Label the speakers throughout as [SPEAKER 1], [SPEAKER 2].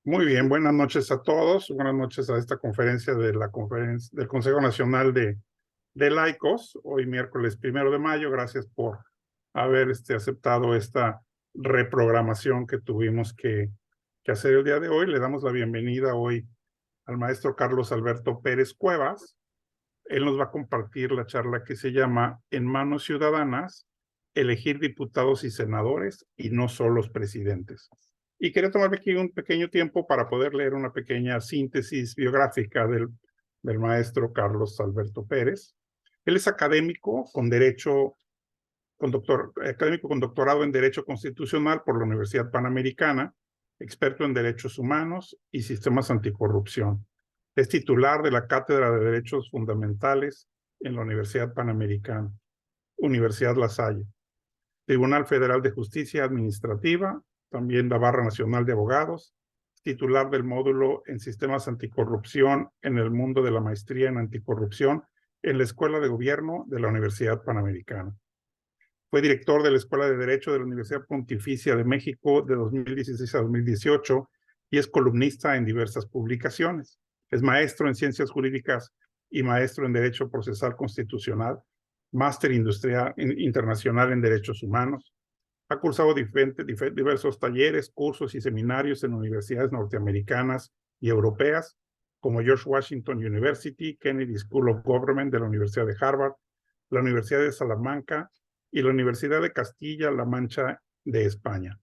[SPEAKER 1] Muy bien, buenas noches a todos. Buenas noches a esta conferencia del Consejo Nacional de Laicos, hoy miércoles 1 de mayo. Gracias por haber aceptado esta reprogramación que tuvimos que hacer el día de hoy. Le damos la bienvenida hoy al maestro Carlos Alberto Pérez Cuevas. Él nos va a compartir la charla que se llama En manos ciudadanas, elegir diputados y senadores y no solo los presidentes. Y quería tomarme aquí un pequeño tiempo para poder leer una pequeña síntesis biográfica del maestro Carlos Alberto Pérez. Él es académico con académico con doctorado en Derecho Constitucional por la Universidad Panamericana, experto en derechos humanos y sistemas anticorrupción. Es titular de la Cátedra de Derechos Fundamentales en la Universidad Panamericana, Universidad La Salle, Tribunal Federal de Justicia Administrativa, también la Barra Nacional de Abogados, titular del módulo en Sistemas Anticorrupción en el mundo de la maestría en anticorrupción en la Escuela de Gobierno de la Universidad Panamericana. Fue director de la Escuela de Derecho de la Universidad Pontificia de México de 2016 a 2018 y es columnista en diversas publicaciones. Es maestro en Ciencias Jurídicas y maestro en Derecho Procesal Constitucional, máster internacional en Derechos Humanos. Ha cursado diversos talleres, cursos y seminarios en universidades norteamericanas y europeas, como George Washington University, Kennedy School of Government de la Universidad de Harvard, la Universidad de Salamanca y la Universidad de Castilla-La Mancha de España.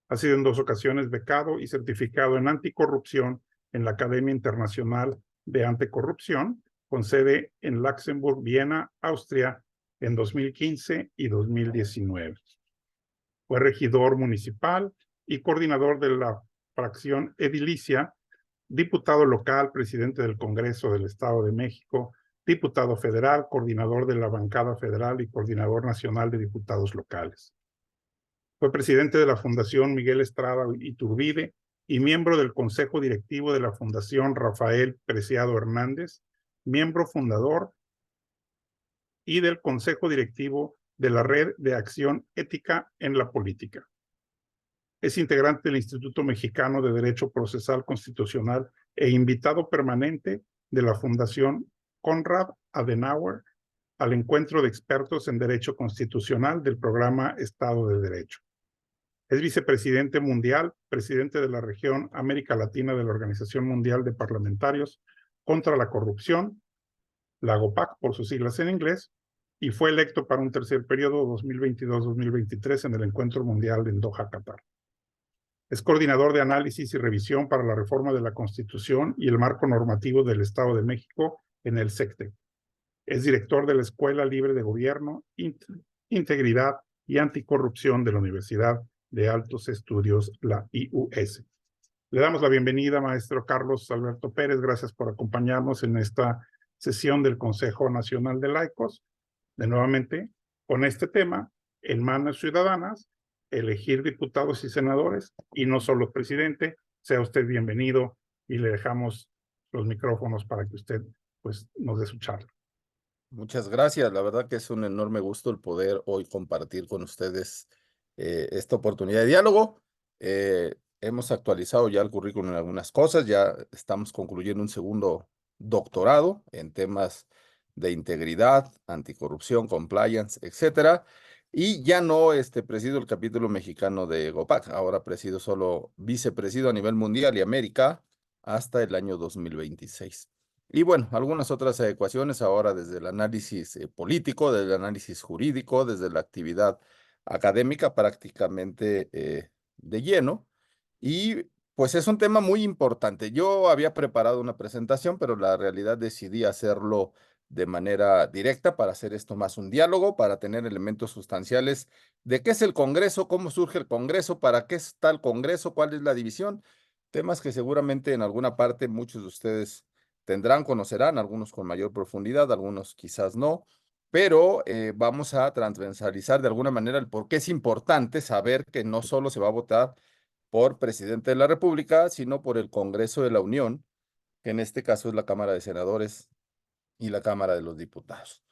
[SPEAKER 1] Ha sido en 2 ocasiones becado y certificado en anticorrupción en la Academia Internacional de Anticorrupción, con sede en Luxemburgo, Viena, Austria, en 2015 y 2019. Fue regidor municipal y coordinador de la fracción edilicia, diputado local, presidente del Congreso del Estado de México, diputado federal, coordinador de la bancada federal y coordinador nacional de diputados locales. Fue presidente de la Fundación Miguel Estrada Iturbide y miembro del Consejo Directivo de la Fundación Rafael Preciado Hernández, miembro fundador y del Consejo Directivo de la Red de Acción Ética en la Política. Es integrante del Instituto Mexicano de Derecho Procesal Constitucional e invitado permanente de la Fundación Konrad Adenauer al encuentro de expertos en Derecho Constitucional del programa Estado de Derecho. Es vicepresidente mundial, presidente de la región América Latina de la Organización Mundial de Parlamentarios contra la Corrupción, la AGOPAC por sus siglas en inglés, y fue electo para un tercer periodo 2022-2023 en el Encuentro Mundial en Doha, Qatar. Es coordinador de análisis y revisión para la reforma de la Constitución y el marco normativo del Estado de México en el SECTE. Es director de la Escuela Libre de Gobierno, Integridad y Anticorrupción de la Universidad de Altos Estudios, la IUS. Le damos la bienvenida, maestro Carlos Alberto Pérez. Gracias por acompañarnos en esta sesión del Consejo Nacional de Laicos. De nuevamente, con este tema, en manos ciudadanas, elegir diputados y senadores y no solo presidente. Sea usted bienvenido y le dejamos los micrófonos para que usted pues nos dé su charla.
[SPEAKER 2] Muchas gracias. La verdad que es un enorme gusto el poder hoy compartir con ustedes esta oportunidad de diálogo. Hemos actualizado ya el currículum en algunas cosas. Ya estamos concluyendo un segundo doctorado en temas de integridad, anticorrupción, compliance, etcétera. Y ya no presido el capítulo mexicano de GOPAC. Ahora presido solo vicepresido a nivel mundial y América hasta el año 2026. Y bueno, algunas otras ecuaciones ahora desde el análisis político, desde el análisis jurídico, desde la actividad académica prácticamente de lleno. Y pues es un tema muy importante. Yo había preparado una presentación, pero la realidad decidí hacerlo de manera directa para hacer esto más un diálogo, para tener elementos sustanciales de qué es el Congreso, cómo surge el Congreso, para qué está el Congreso, cuál es la división. Temas que seguramente en alguna parte muchos de ustedes tendrán, conocerán, algunos con mayor profundidad, algunos quizás no, pero vamos a transversalizar de alguna manera el por qué es importante saber que no solo se va a votar por presidente de la República, sino por el Congreso de la Unión, que en este caso es la Cámara de Senadores y la Cámara de los Diputados.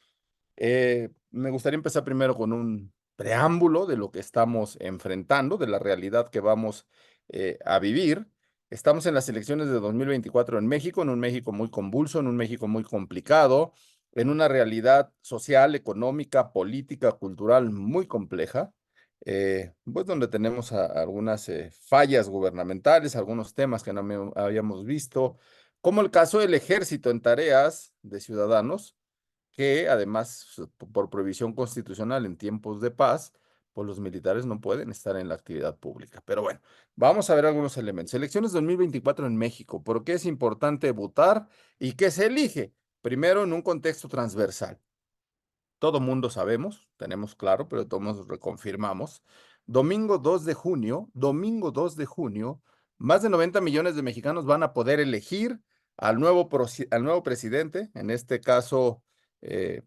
[SPEAKER 2] Me gustaría empezar primero con un preámbulo de lo que estamos enfrentando, de la realidad que vamos a vivir. Estamos en las elecciones de 2024 en México, en un México muy convulso, en un México muy complicado, en una realidad social, económica, política, cultural muy compleja, pues donde tenemos algunas fallas gubernamentales, algunos temas que no habíamos visto, como el caso del ejército en tareas de ciudadanos que además, por prohibición constitucional en tiempos de paz, pues los militares no pueden estar en la actividad pública. Pero bueno, vamos a ver algunos elementos. Elecciones 2024 en México. ¿Por qué es importante votar y qué se elige? Primero, en un contexto transversal. Todo mundo sabemos, tenemos claro, pero todos reconfirmamos. Domingo 2 de junio, más de 90 millones de mexicanos van a poder elegir al nuevo presidente, en este caso,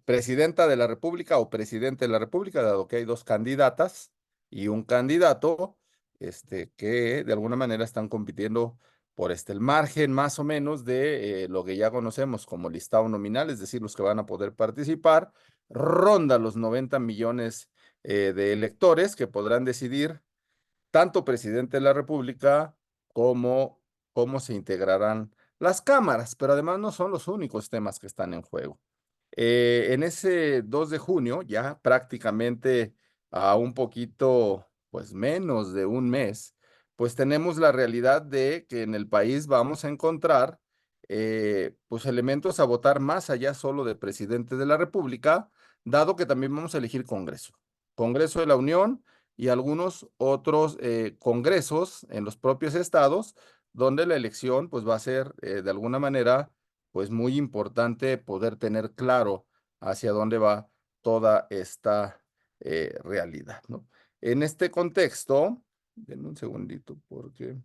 [SPEAKER 2] presidenta de la República o presidente de la República, dado que hay dos candidatas y un candidato, que de alguna manera están compitiendo por el margen más o menos de lo que ya conocemos como listado nominal, es decir, los que van a poder participar ronda los 90 millones de electores que podrán decidir tanto presidente de la República como cómo se integrarán las cámaras, pero además no son los únicos temas que están en juego. En ese 2 de junio, ya prácticamente a un poquito, pues menos de un mes, pues tenemos la realidad de que en el país vamos a encontrar pues elementos a votar más allá solo de presidente de la República, dado que también vamos a elegir Congreso. Congreso de la Unión y algunos otros congresos en los propios estados, donde la elección pues va a ser de alguna manera pues muy importante poder tener claro hacia dónde va toda esta realidad, ¿no? En este contexto, denme un segundito porque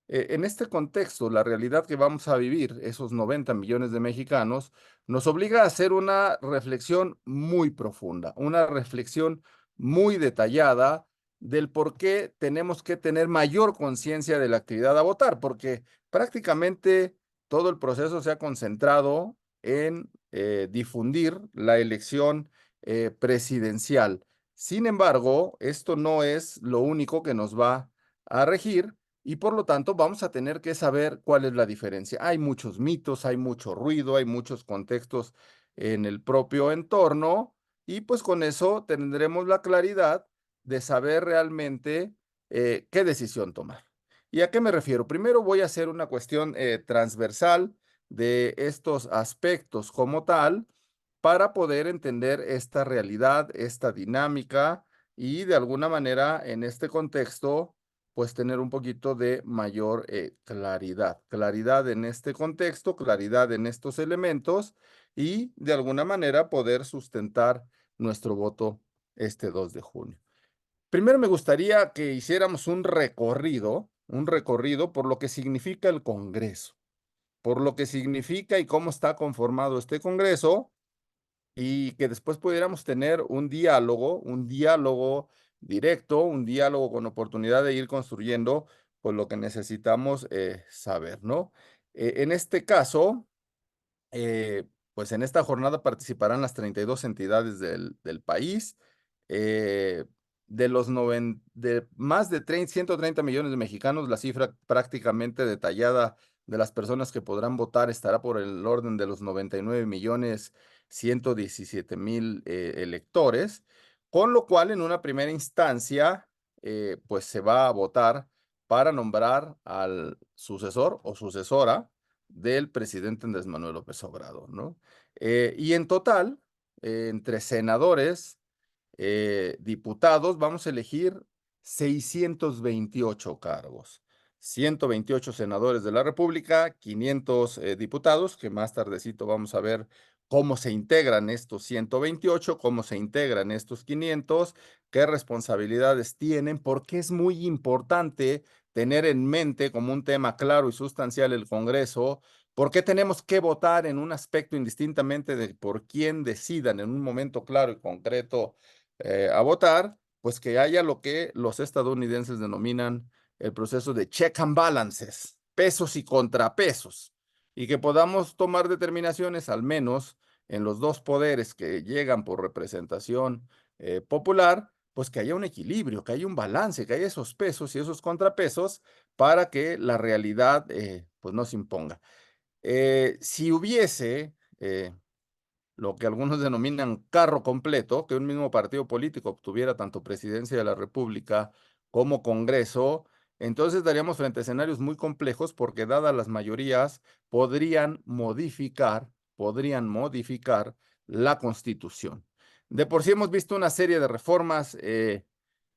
[SPEAKER 2] en este contexto, la realidad que vamos a vivir, esos 90 millones de mexicanos, nos obliga a hacer una reflexión muy profunda, una reflexión muy detallada del por qué tenemos que tener mayor conciencia de la actividad a votar, porque prácticamente todo el proceso se ha concentrado en difundir la elección presidencial. Sin embargo, esto no es lo único que nos va a regir y por lo tanto vamos a tener que saber cuál es la diferencia. Hay muchos mitos, hay mucho ruido, hay muchos contextos en el propio entorno y pues con eso tendremos la claridad de saber realmente qué decisión tomar. ¿Y a qué me refiero? Primero voy a hacer una cuestión transversal de estos aspectos como tal para poder entender esta realidad, esta dinámica y de alguna manera en este contexto pues tener un poquito de mayor claridad. Claridad en este contexto, claridad en estos elementos y de alguna manera poder sustentar nuestro voto este 2 de junio. Primero me gustaría que hiciéramos un recorrido por lo que significa el Congreso, por lo que significa y cómo está conformado este Congreso y que después pudiéramos tener un diálogo directo, un diálogo con oportunidad de ir construyendo pues lo que necesitamos saber, ¿no? En este caso, pues en esta jornada participarán las 32 entidades del país. eh, de más de 130 millones de mexicanos, la cifra prácticamente detallada de las personas que podrán votar estará por el orden de los 99 millones 117 mil electores, con lo cual en una primera instancia, pues se va a votar para nombrar al sucesor o sucesora del presidente Andrés Manuel López Obrador, ¿no? Y en total, entre senadores, diputados, vamos a elegir 628 cargos. 128 senadores de la República, 500 diputados, que más tardecito vamos a ver cómo se integran estos 128, cómo se integran estos 500, qué responsabilidades tienen, porque es muy importante tener en mente como un tema claro y sustancial el Congreso, por qué tenemos que votar en un aspecto indistintamente de por quién decidan en un momento claro y concreto a votar, pues que haya lo que los estadounidenses denominan el proceso de check and balances, pesos y contrapesos, y que podamos tomar determinaciones, al menos en los dos poderes que llegan por representación popular, pues que haya un equilibrio, que haya un balance, que haya esos pesos y esos contrapesos para que la realidad pues no se imponga. Si hubiese lo que algunos denominan carro completo, que un mismo partido político obtuviera tanto presidencia de la República como Congreso, entonces estaríamos frente a escenarios muy complejos porque dadas las mayorías podrían modificar la Constitución. De por sí hemos visto una serie de reformas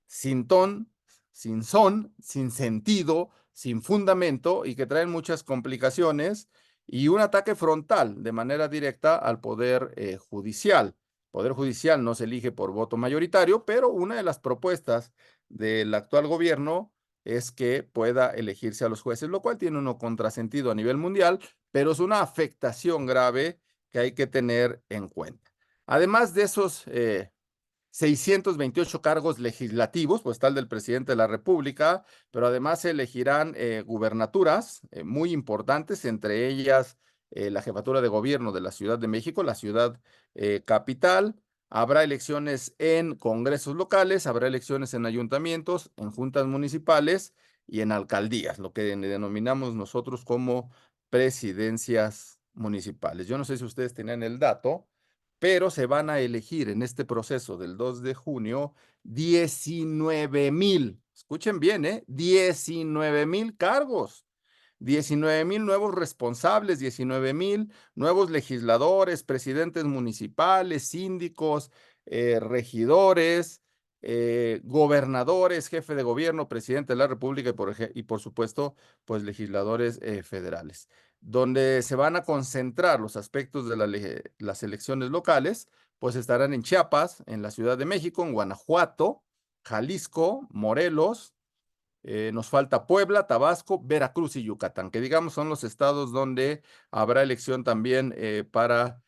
[SPEAKER 2] sin ton, sin son, sin sentido, sin fundamento y que traen muchas complicaciones y un ataque frontal de manera directa al Poder Judicial. Poder Judicial no se elige por voto mayoritario, pero una de las propuestas del actual gobierno es que pueda elegirse a los jueces, lo cual tiene un contrasentido a nivel mundial, pero es una afectación grave que hay que tener en cuenta. Además de esos 628 cargos legislativos, pues está el del presidente de la República, pero además se elegirán gubernaturas muy importantes, entre ellas la jefatura de gobierno de la Ciudad de México, la ciudad capital. Habrá elecciones en congresos locales, habrá elecciones en ayuntamientos, en juntas municipales y en alcaldías, lo que denominamos nosotros como presidencias municipales. Yo no sé si ustedes tienen el dato, pero se van a elegir en este proceso del 2 de junio 19,000, escuchen bien, 19,000 cargos. 19,000 nuevos responsables, 19,000 nuevos legisladores, presidentes municipales, síndicos, regidores, gobernadores, jefe de gobierno, presidente de la República y por supuesto, pues legisladores federales, donde se van a concentrar los aspectos de las elecciones locales, pues estarán en Chiapas, en la Ciudad de México, en Guanajuato, Jalisco, Morelos, nos falta Puebla, Tabasco, Veracruz y Yucatán, que digamos son los estados donde habrá elección también para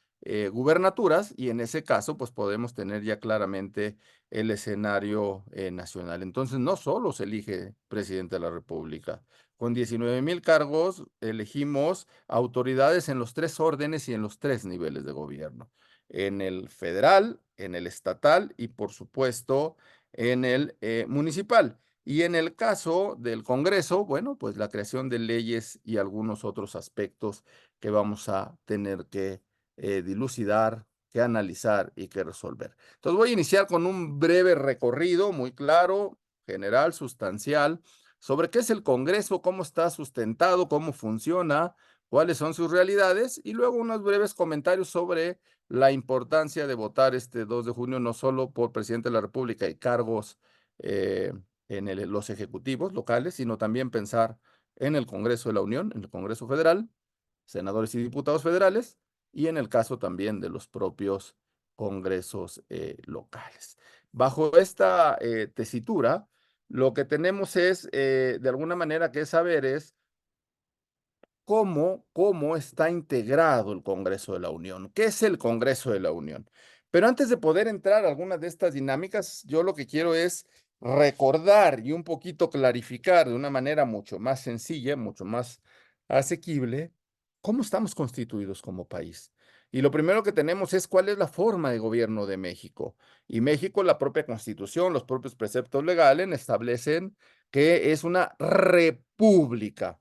[SPEAKER 2] gubernaturas y en ese caso pues podemos tener ya claramente el escenario nacional. Entonces no solo se elige presidente de la República, con 19,000 cargos elegimos autoridades en los tres órdenes y en los tres niveles de gobierno, en el federal, en el estatal y por supuesto en el municipal. Y en el caso del Congreso, bueno, pues la creación de leyes y algunos otros aspectos que vamos a tener que dilucidar, que analizar y que resolver. Entonces voy a iniciar con un breve recorrido muy claro, general, sustancial, sobre qué es el Congreso, cómo está sustentado, cómo funciona, cuáles son sus realidades y luego unos breves comentarios sobre la importancia de votar este 2 de junio, no solo por presidente de la República y cargos en los ejecutivos locales, sino también pensar en el Congreso de la Unión, en el Congreso Federal, senadores y diputados federales, y en el caso también de los propios congresos locales. Bajo esta tesitura, lo que tenemos es, de alguna manera, que saber es cómo está integrado el Congreso de la Unión. ¿Qué es el Congreso de la Unión? Pero antes de poder entrar a algunas de estas dinámicas, yo lo que quiero es recordar y un poquito clarificar de una manera mucho más sencilla, mucho más asequible, cómo estamos constituidos como país. Y lo primero que tenemos es cuál es la forma de gobierno de México. Y México, la propia Constitución, los propios preceptos legales establecen que es una república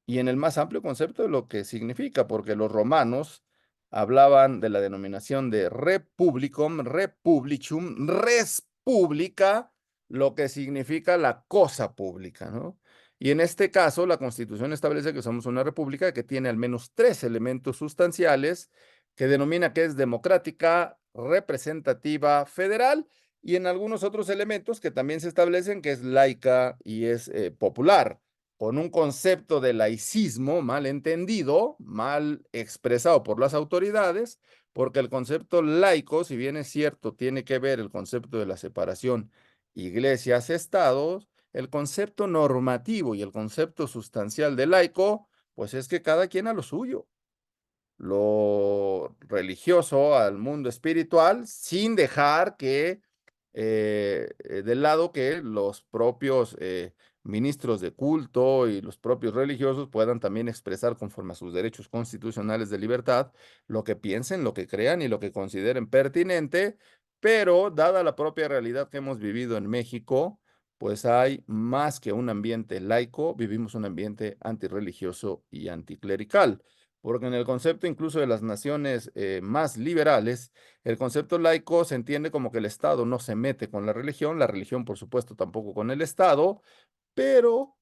[SPEAKER 2] y en el más amplio concepto de lo que significa, porque los romanos hablaban de la denominación de republicum, republicum, res publica, lo que significa la cosa pública, ¿no? Y en este caso, la Constitución establece que somos una república que tiene al menos tres elementos sustanciales que denomina que es democrática, representativa, federal, y en algunos otros elementos que también se establecen que es laica y es popular con un concepto de laicismo mal entendido, mal expresado por las autoridades, porque el concepto laico, si bien es cierto, tiene que ver el concepto de la separación iglesias-estados, el concepto normativo y el concepto sustancial de laico, pues es que cada quien a lo suyo, lo religioso al mundo espiritual, sin dejar que del lado que los propios ministros de culto y los propios religiosos puedan también expresar conforme a sus derechos constitucionales de libertad lo que piensen, lo que crean y lo que consideren pertinente, pero dada la propia realidad que hemos vivido en México, pues hay más que un ambiente laico, vivimos un ambiente antirreligioso y anticlerical, porque en el concepto incluso de las naciones más liberales, el concepto laico se entiende como que el Estado no se mete con la religión por supuesto tampoco con el Estado, pero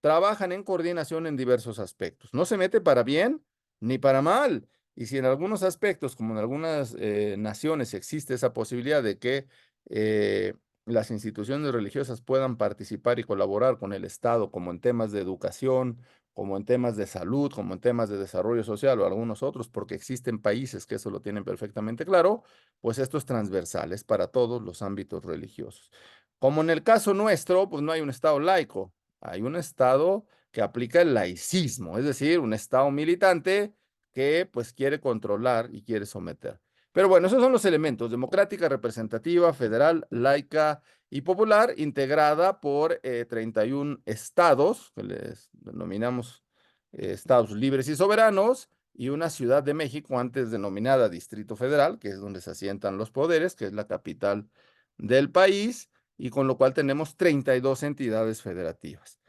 [SPEAKER 2] trabajan en coordinación en diversos aspectos. No se mete para bien ni para mal. Y si en algunos aspectos, como en algunas naciones, existe esa posibilidad de que eh, las instituciones religiosas puedan participar y colaborar con el Estado, como en temas de educación, como en temas de salud, como en temas de desarrollo social o algunos otros, porque existen países que eso lo tienen perfectamente claro, pues esto es transversal, es para todos los ámbitos religiosos. Como en el caso nuestro, pues no hay un Estado laico, hay un Estado que aplica el laicismo, es decir, un Estado militante que pues quiere controlar y quiere someter. Pero bueno, esos son los elementos: democrática, representativa, federal, laica y popular, integrada por 31 estados, que les denominamos estados libres y soberanos, y una Ciudad de México, antes denominada Distrito Federal, que es donde se asientan los poderes, que es la capital del país, y con lo cual tenemos 32 entidades federativas.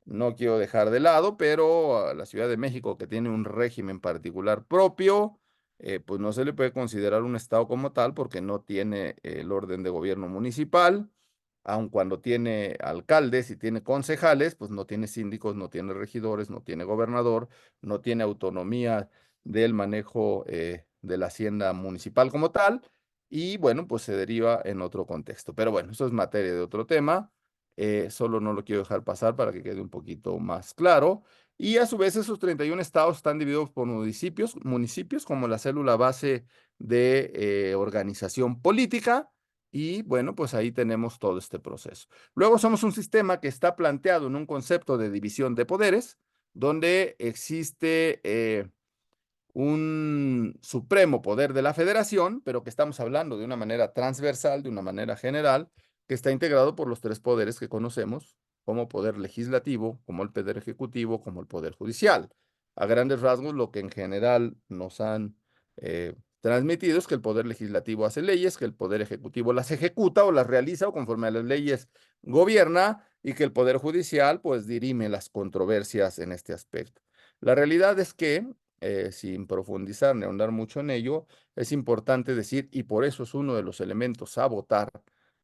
[SPEAKER 2] No quiero dejar de lado, pero a la Ciudad de México, que tiene un régimen particular propio, pues no se le puede considerar un estado como tal porque no tiene el orden de gobierno municipal, aun cuando tiene alcaldes y tiene concejales, pues no tiene síndicos, no tiene regidores, no tiene gobernador, no tiene autonomía del manejo de la hacienda municipal como tal, y bueno, pues se deriva en otro contexto. Pero bueno, eso es materia de otro tema. Solo no lo quiero dejar pasar para que quede un poquito más claro. Y a su vez esos 31 estados están divididos por municipios como la célula base de organización política. Y bueno, pues ahí tenemos todo este proceso. Luego somos un sistema que está planteado en un concepto de división de poderes, donde existe un supremo poder de la federación, pero que estamos hablando de una manera transversal, de una manera general, que está integrado por los tres poderes que conocemos, como poder legislativo, como el poder ejecutivo, como el poder judicial. A grandes rasgos, lo que en general nos han transmitido es que el poder legislativo hace leyes, que el poder ejecutivo las ejecuta o las realiza o conforme a las leyes gobierna, y que el poder judicial pues dirime las controversias en este aspecto. La realidad es que sin profundizar ni ahondar mucho en ello, es importante decir, y por eso es uno de los elementos a votar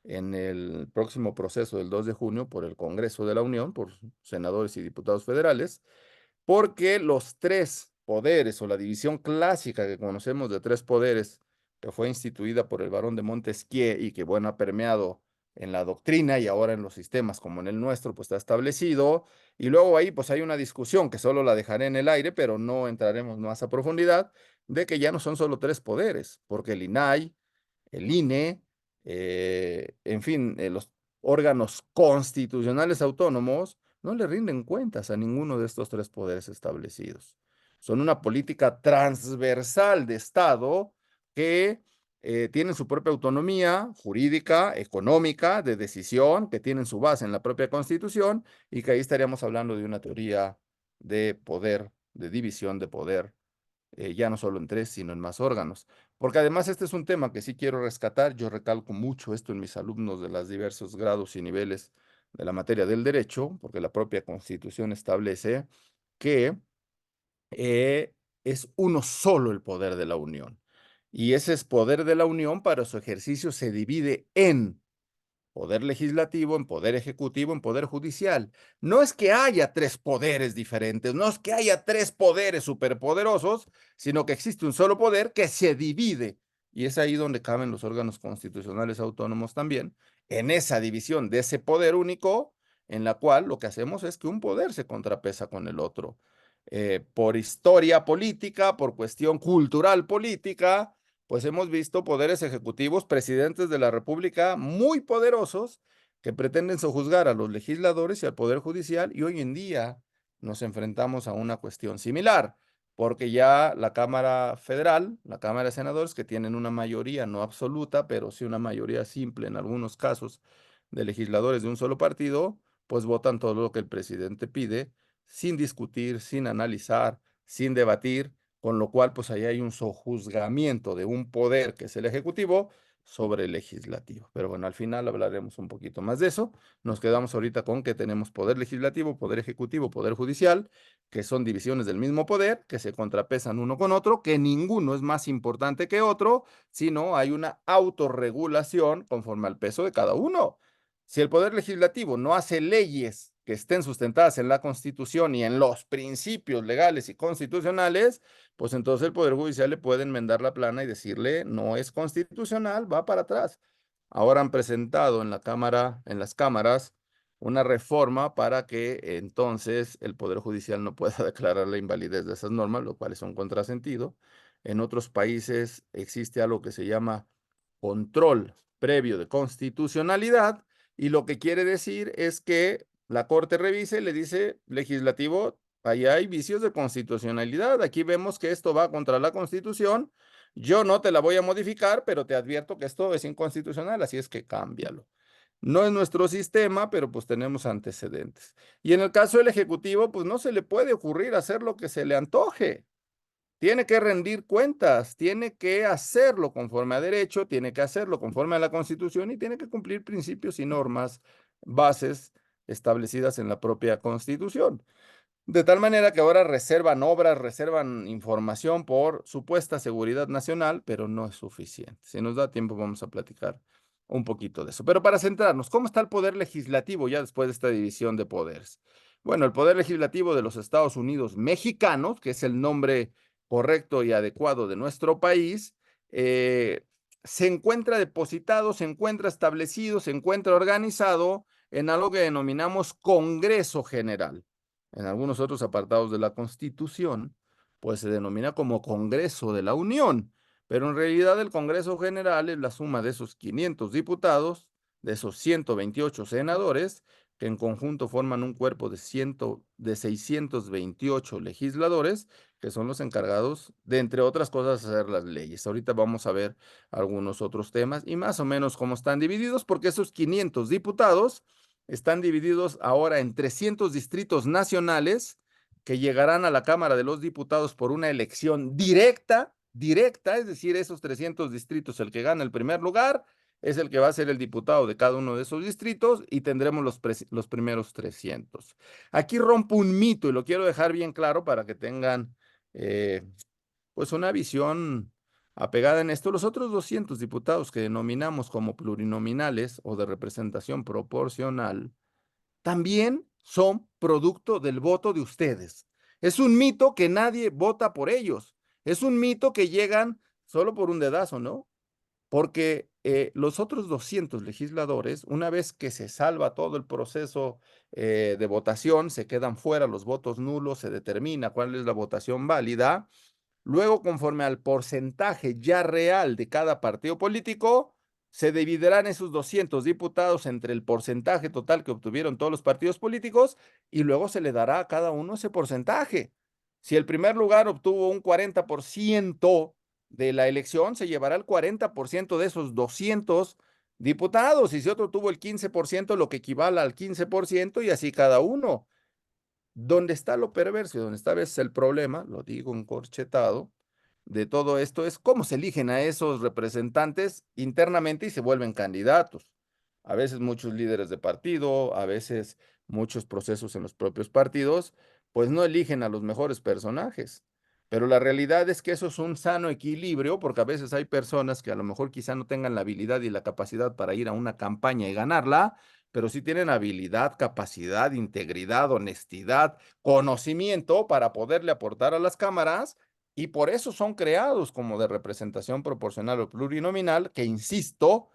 [SPEAKER 2] en el próximo proceso del 2 de junio por el Congreso de la Unión, por senadores y diputados federales, porque los tres poderes o la división clásica que conocemos de tres poderes, que fue instituida por el barón de Montesquieu y que, bueno, ha permeado en la doctrina y ahora en los sistemas como en el nuestro, pues está establecido. Y luego ahí pues hay una discusión que solo la dejaré en el aire, pero no entraremos más a profundidad, de que ya no son solo tres poderes, porque el INAI, el INE, en fin, los órganos constitucionales autónomos no le rinden cuentas a ninguno de estos tres poderes establecidos. Son una política transversal de Estado que tienen su propia autonomía jurídica, económica, de decisión, que tienen su base en la propia Constitución, y que ahí estaríamos hablando de una teoría de poder, de división de poder, ya no solo en tres, sino en más órganos. Porque además este es un tema que sí quiero rescatar. Yo recalco mucho esto en mis alumnos de los diversos grados y niveles de la materia del derecho, porque la propia Constitución establece que eh, es uno solo el poder de la Unión. Y ese es poder de la Unión, para su ejercicio se divide en poder legislativo, en poder ejecutivo, en poder judicial. No es que haya tres poderes diferentes, no es que haya tres poderes superpoderosos, sino que existe un solo poder que se divide. Y es ahí donde caben los órganos constitucionales autónomos también, en esa división de ese poder único, en la cual lo que hacemos es que un poder se contrapesa con el otro. Por historia política, por cuestión cultural política, pues hemos visto poderes ejecutivos, presidentes de la República muy poderosos que pretenden sojuzgar a los legisladores y al Poder Judicial, y hoy en día nos enfrentamos a una cuestión similar, porque ya la Cámara Federal, la Cámara de Senadores, que tienen una mayoría no absoluta, pero sí una mayoría simple en algunos casos de legisladores de un solo partido, pues votan todo lo que el presidente pide, sin discutir, sin analizar, sin debatir, con lo cual pues ahí hay un sojuzgamiento de un poder que es el ejecutivo, sobre el legislativo. Pero bueno, al final hablaremos un poquito más de eso. Nos quedamos ahorita con que tenemos poder legislativo, poder ejecutivo, poder judicial, que son divisiones del mismo poder, que se contrapesan uno con otro, que ninguno es más importante que otro, sino hay una autorregulación conforme al peso de cada uno. Si el poder legislativo no hace leyes que estén sustentadas en la Constitución y en los principios legales y constitucionales, pues entonces el Poder Judicial le puede enmendar la plana y decirle, no es constitucional, va para atrás. Ahora han presentado en la Cámara, en las cámaras, una reforma para que entonces el Poder Judicial no pueda declarar la invalidez de esas normas, lo cual es un contrasentido. En otros países existe algo que se llama control previo de constitucionalidad, y lo que quiere decir es que la Corte revise y le dice, legislativo, ahí hay vicios de constitucionalidad. Aquí vemos que esto va contra la Constitución. Yo no te la voy a modificar, pero te advierto que esto es inconstitucional, así es que cámbialo. No es nuestro sistema, pero pues tenemos antecedentes. Y en el caso del Ejecutivo, pues no se le puede ocurrir hacer lo que se le antoje. Tiene que rendir cuentas, tiene que hacerlo conforme a derecho, tiene que hacerlo conforme a la Constitución y tiene que cumplir principios y normas, bases establecidas en la propia Constitución. De tal manera que ahora reservan obras, reservan información por supuesta seguridad nacional, pero no es suficiente. Si nos da tiempo, vamos a platicar un poquito de eso. Pero para centrarnos, ¿cómo está el poder legislativo ya después de esta división de poderes? Bueno, el poder legislativo de los Estados Unidos mexicanos, que es el nombre correcto y adecuado de nuestro país, se encuentra depositado, se encuentra establecido, se encuentra organizado en algo que denominamos Congreso General. En algunos otros apartados de la Constitución, pues se denomina como Congreso de la Unión, pero en realidad el Congreso General es la suma de esos 500 diputados, de esos 128 senadores, que en conjunto forman un cuerpo de 628 legisladores, que son los encargados de, entre otras cosas, hacer las leyes. Ahorita vamos a ver algunos otros temas y más o menos cómo están divididos, porque esos 500 diputados están divididos ahora en 300 distritos nacionales que llegarán a la Cámara de los Diputados por una elección directa, es decir, esos 300 distritos, el que gana el primer lugar es el que va a ser el diputado de cada uno de esos distritos y tendremos los primeros 300. Aquí rompo un mito y lo quiero dejar bien claro para que tengan pues una visión apegada en esto. Los otros 200 diputados que denominamos como plurinominales o de representación proporcional también son producto del voto de ustedes. Es un mito que nadie vota por ellos. Es un mito que llegan solo por un dedazo, ¿no? Porque los otros 200 legisladores, una vez que se salva todo el proceso de votación, se quedan fuera los votos nulos, se determina cuál es la votación válida. Luego, conforme al porcentaje ya real de cada partido político, se dividirán esos 200 diputados entre el porcentaje total que obtuvieron todos los partidos políticos y luego se le dará a cada uno ese porcentaje. Si el primer lugar obtuvo un 40% de la elección, se llevará el 40% de esos 200 diputados. Y si otro tuvo el 15%, lo que equivale al 15% y así cada uno. Donde está lo perverso y donde está a veces el problema, lo digo encorchetado, de todo esto es cómo se eligen a esos representantes internamente y se vuelven candidatos. A veces muchos líderes de partido, a veces muchos procesos en los propios partidos, pues no eligen a los mejores personajes. Pero la realidad es que eso es un sano equilibrio, porque a veces hay personas que a lo mejor quizá no tengan la habilidad y la capacidad para ir a una campaña y ganarla, pero sí tienen habilidad, capacidad, integridad, honestidad, conocimiento para poderle aportar a las cámaras y por eso son creados como de representación proporcional o plurinominal, que, insisto,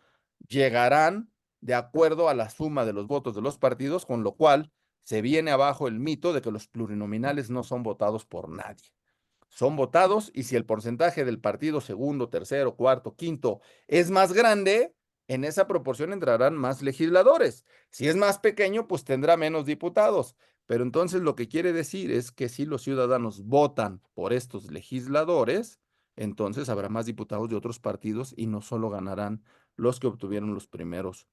[SPEAKER 2] llegarán de acuerdo a la suma de los votos de los partidos, con lo cual se viene abajo el mito de que los plurinominales no son votados por nadie. Son votados y si el porcentaje del partido segundo, tercero, cuarto, quinto es más grande, en esa proporción entrarán más legisladores. Si es más pequeño, pues tendrá menos diputados. Pero entonces lo que quiere decir es que si los ciudadanos votan por estos legisladores, entonces habrá más diputados de otros partidos y no solo ganarán los que obtuvieron los primeros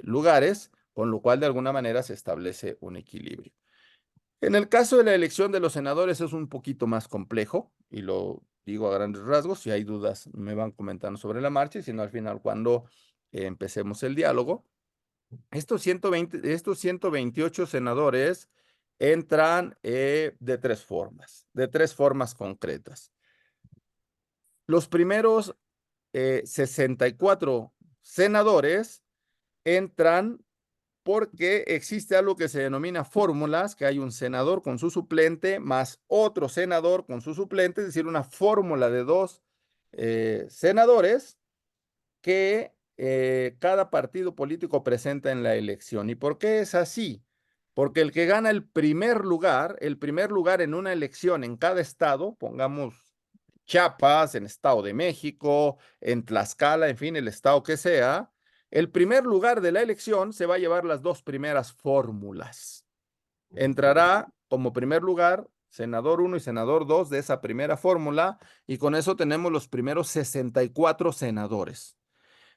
[SPEAKER 2] lugares, con lo cual de alguna manera se establece un equilibrio. En el caso de la elección de los senadores es un poquito más complejo y lo digo a grandes rasgos. Si hay dudas, me van comentando sobre la marcha, y si no, al final, cuando empecemos el diálogo. Estos 128 senadores entran de tres formas concretas. Los primeros 64 senadores entran porque existe algo que se denomina fórmulas, que hay un senador con su suplente más otro senador con su suplente, es decir, una fórmula de dos senadores que cada partido político presenta en la elección. ¿Y por qué es así? Porque el que gana el primer lugar en una elección en cada estado, pongamos Chiapas, en Estado de México, en Tlaxcala, en fin, el estado que sea, el primer lugar de la elección se va a llevar las dos primeras fórmulas. Entrará como primer lugar senador 1 y senador 2 de esa primera fórmula, y con eso tenemos los primeros 64 senadores.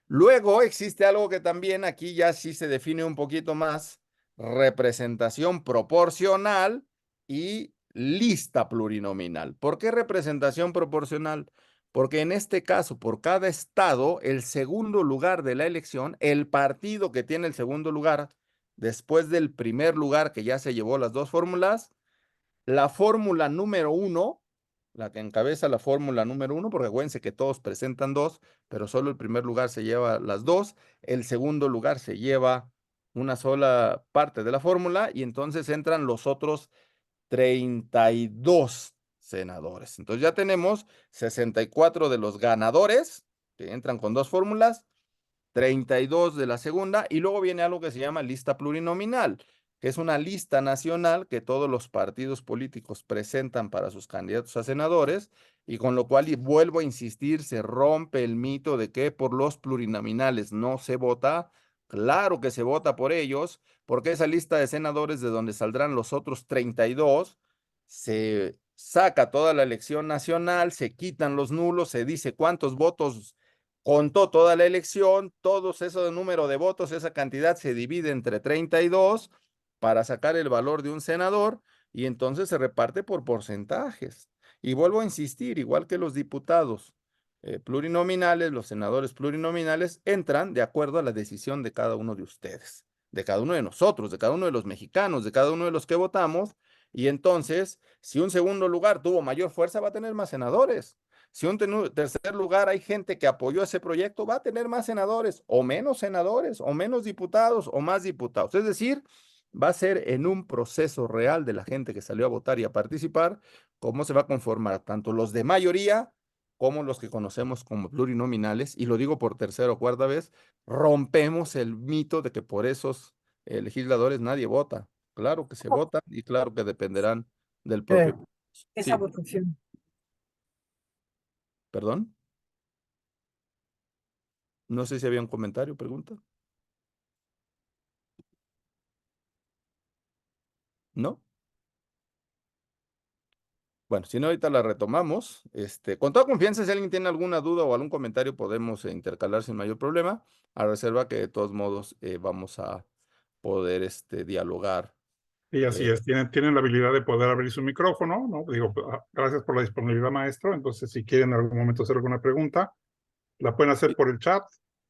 [SPEAKER 2] Luego existe algo que también aquí ya sí se define un poquito más: representación proporcional y lista plurinominal. ¿Por qué representación proporcional? Porque en este caso, por cada estado, el segundo lugar de la elección, el partido que tiene el segundo lugar, después del primer lugar que ya se llevó las dos fórmulas, la fórmula número uno, la que encabeza la fórmula número uno, porque acuérdense que todos presentan dos, pero solo el primer lugar se lleva las dos, el segundo lugar se lleva una sola parte de la fórmula, y entonces entran los otros 32 senadores. Entonces ya tenemos 64 de los ganadores, que entran con dos fórmulas, 32 de la segunda, y luego viene algo que se llama lista plurinominal, que es una lista nacional que todos los partidos políticos presentan para sus candidatos a senadores, y con lo cual, y vuelvo a insistir, se rompe el mito de que por los plurinominales no se vota. Claro que se vota por ellos, porque esa lista de senadores de donde saldrán los otros 32, se saca toda la elección nacional, se quitan los nulos, se dice cuántos votos contó toda la elección, todos ese número de votos, esa cantidad se divide entre 32 para sacar el valor de un senador, y entonces se reparte por porcentajes. Y vuelvo a insistir, igual que los diputados plurinominales, los senadores plurinominales entran de acuerdo a la decisión de cada uno de ustedes, de cada uno de nosotros, de cada uno de los mexicanos, de cada uno de los que votamos. Y entonces, si un segundo lugar tuvo mayor fuerza, va a tener más senadores. Si un tercer lugar hay gente que apoyó ese proyecto, va a tener más senadores, o menos diputados, o más diputados. Es decir, va a ser en un proceso real de la gente que salió a votar y a participar, cómo se va a conformar tanto los de mayoría como los que conocemos como plurinominales. Y lo digo por tercera o cuarta vez, rompemos el mito de que por esos legisladores nadie vota. Claro que se votan, y claro que dependerán del propio.
[SPEAKER 3] Esa
[SPEAKER 2] Sí,
[SPEAKER 3] votación.
[SPEAKER 2] perdón. No sé si había un comentario, pregunta. ¿No? Bueno, si no, ahorita la retomamos. Con toda confianza, si alguien tiene alguna duda o algún comentario, podemos intercalar sin mayor problema, a reserva que de todos modos vamos a poder dialogar.
[SPEAKER 1] Y así es, tienen la habilidad de poder abrir su micrófono, ¿no? Digo, gracias por la disponibilidad, maestro. Entonces, si quieren en algún momento hacer alguna pregunta, la pueden hacer
[SPEAKER 2] Y,
[SPEAKER 1] por el chat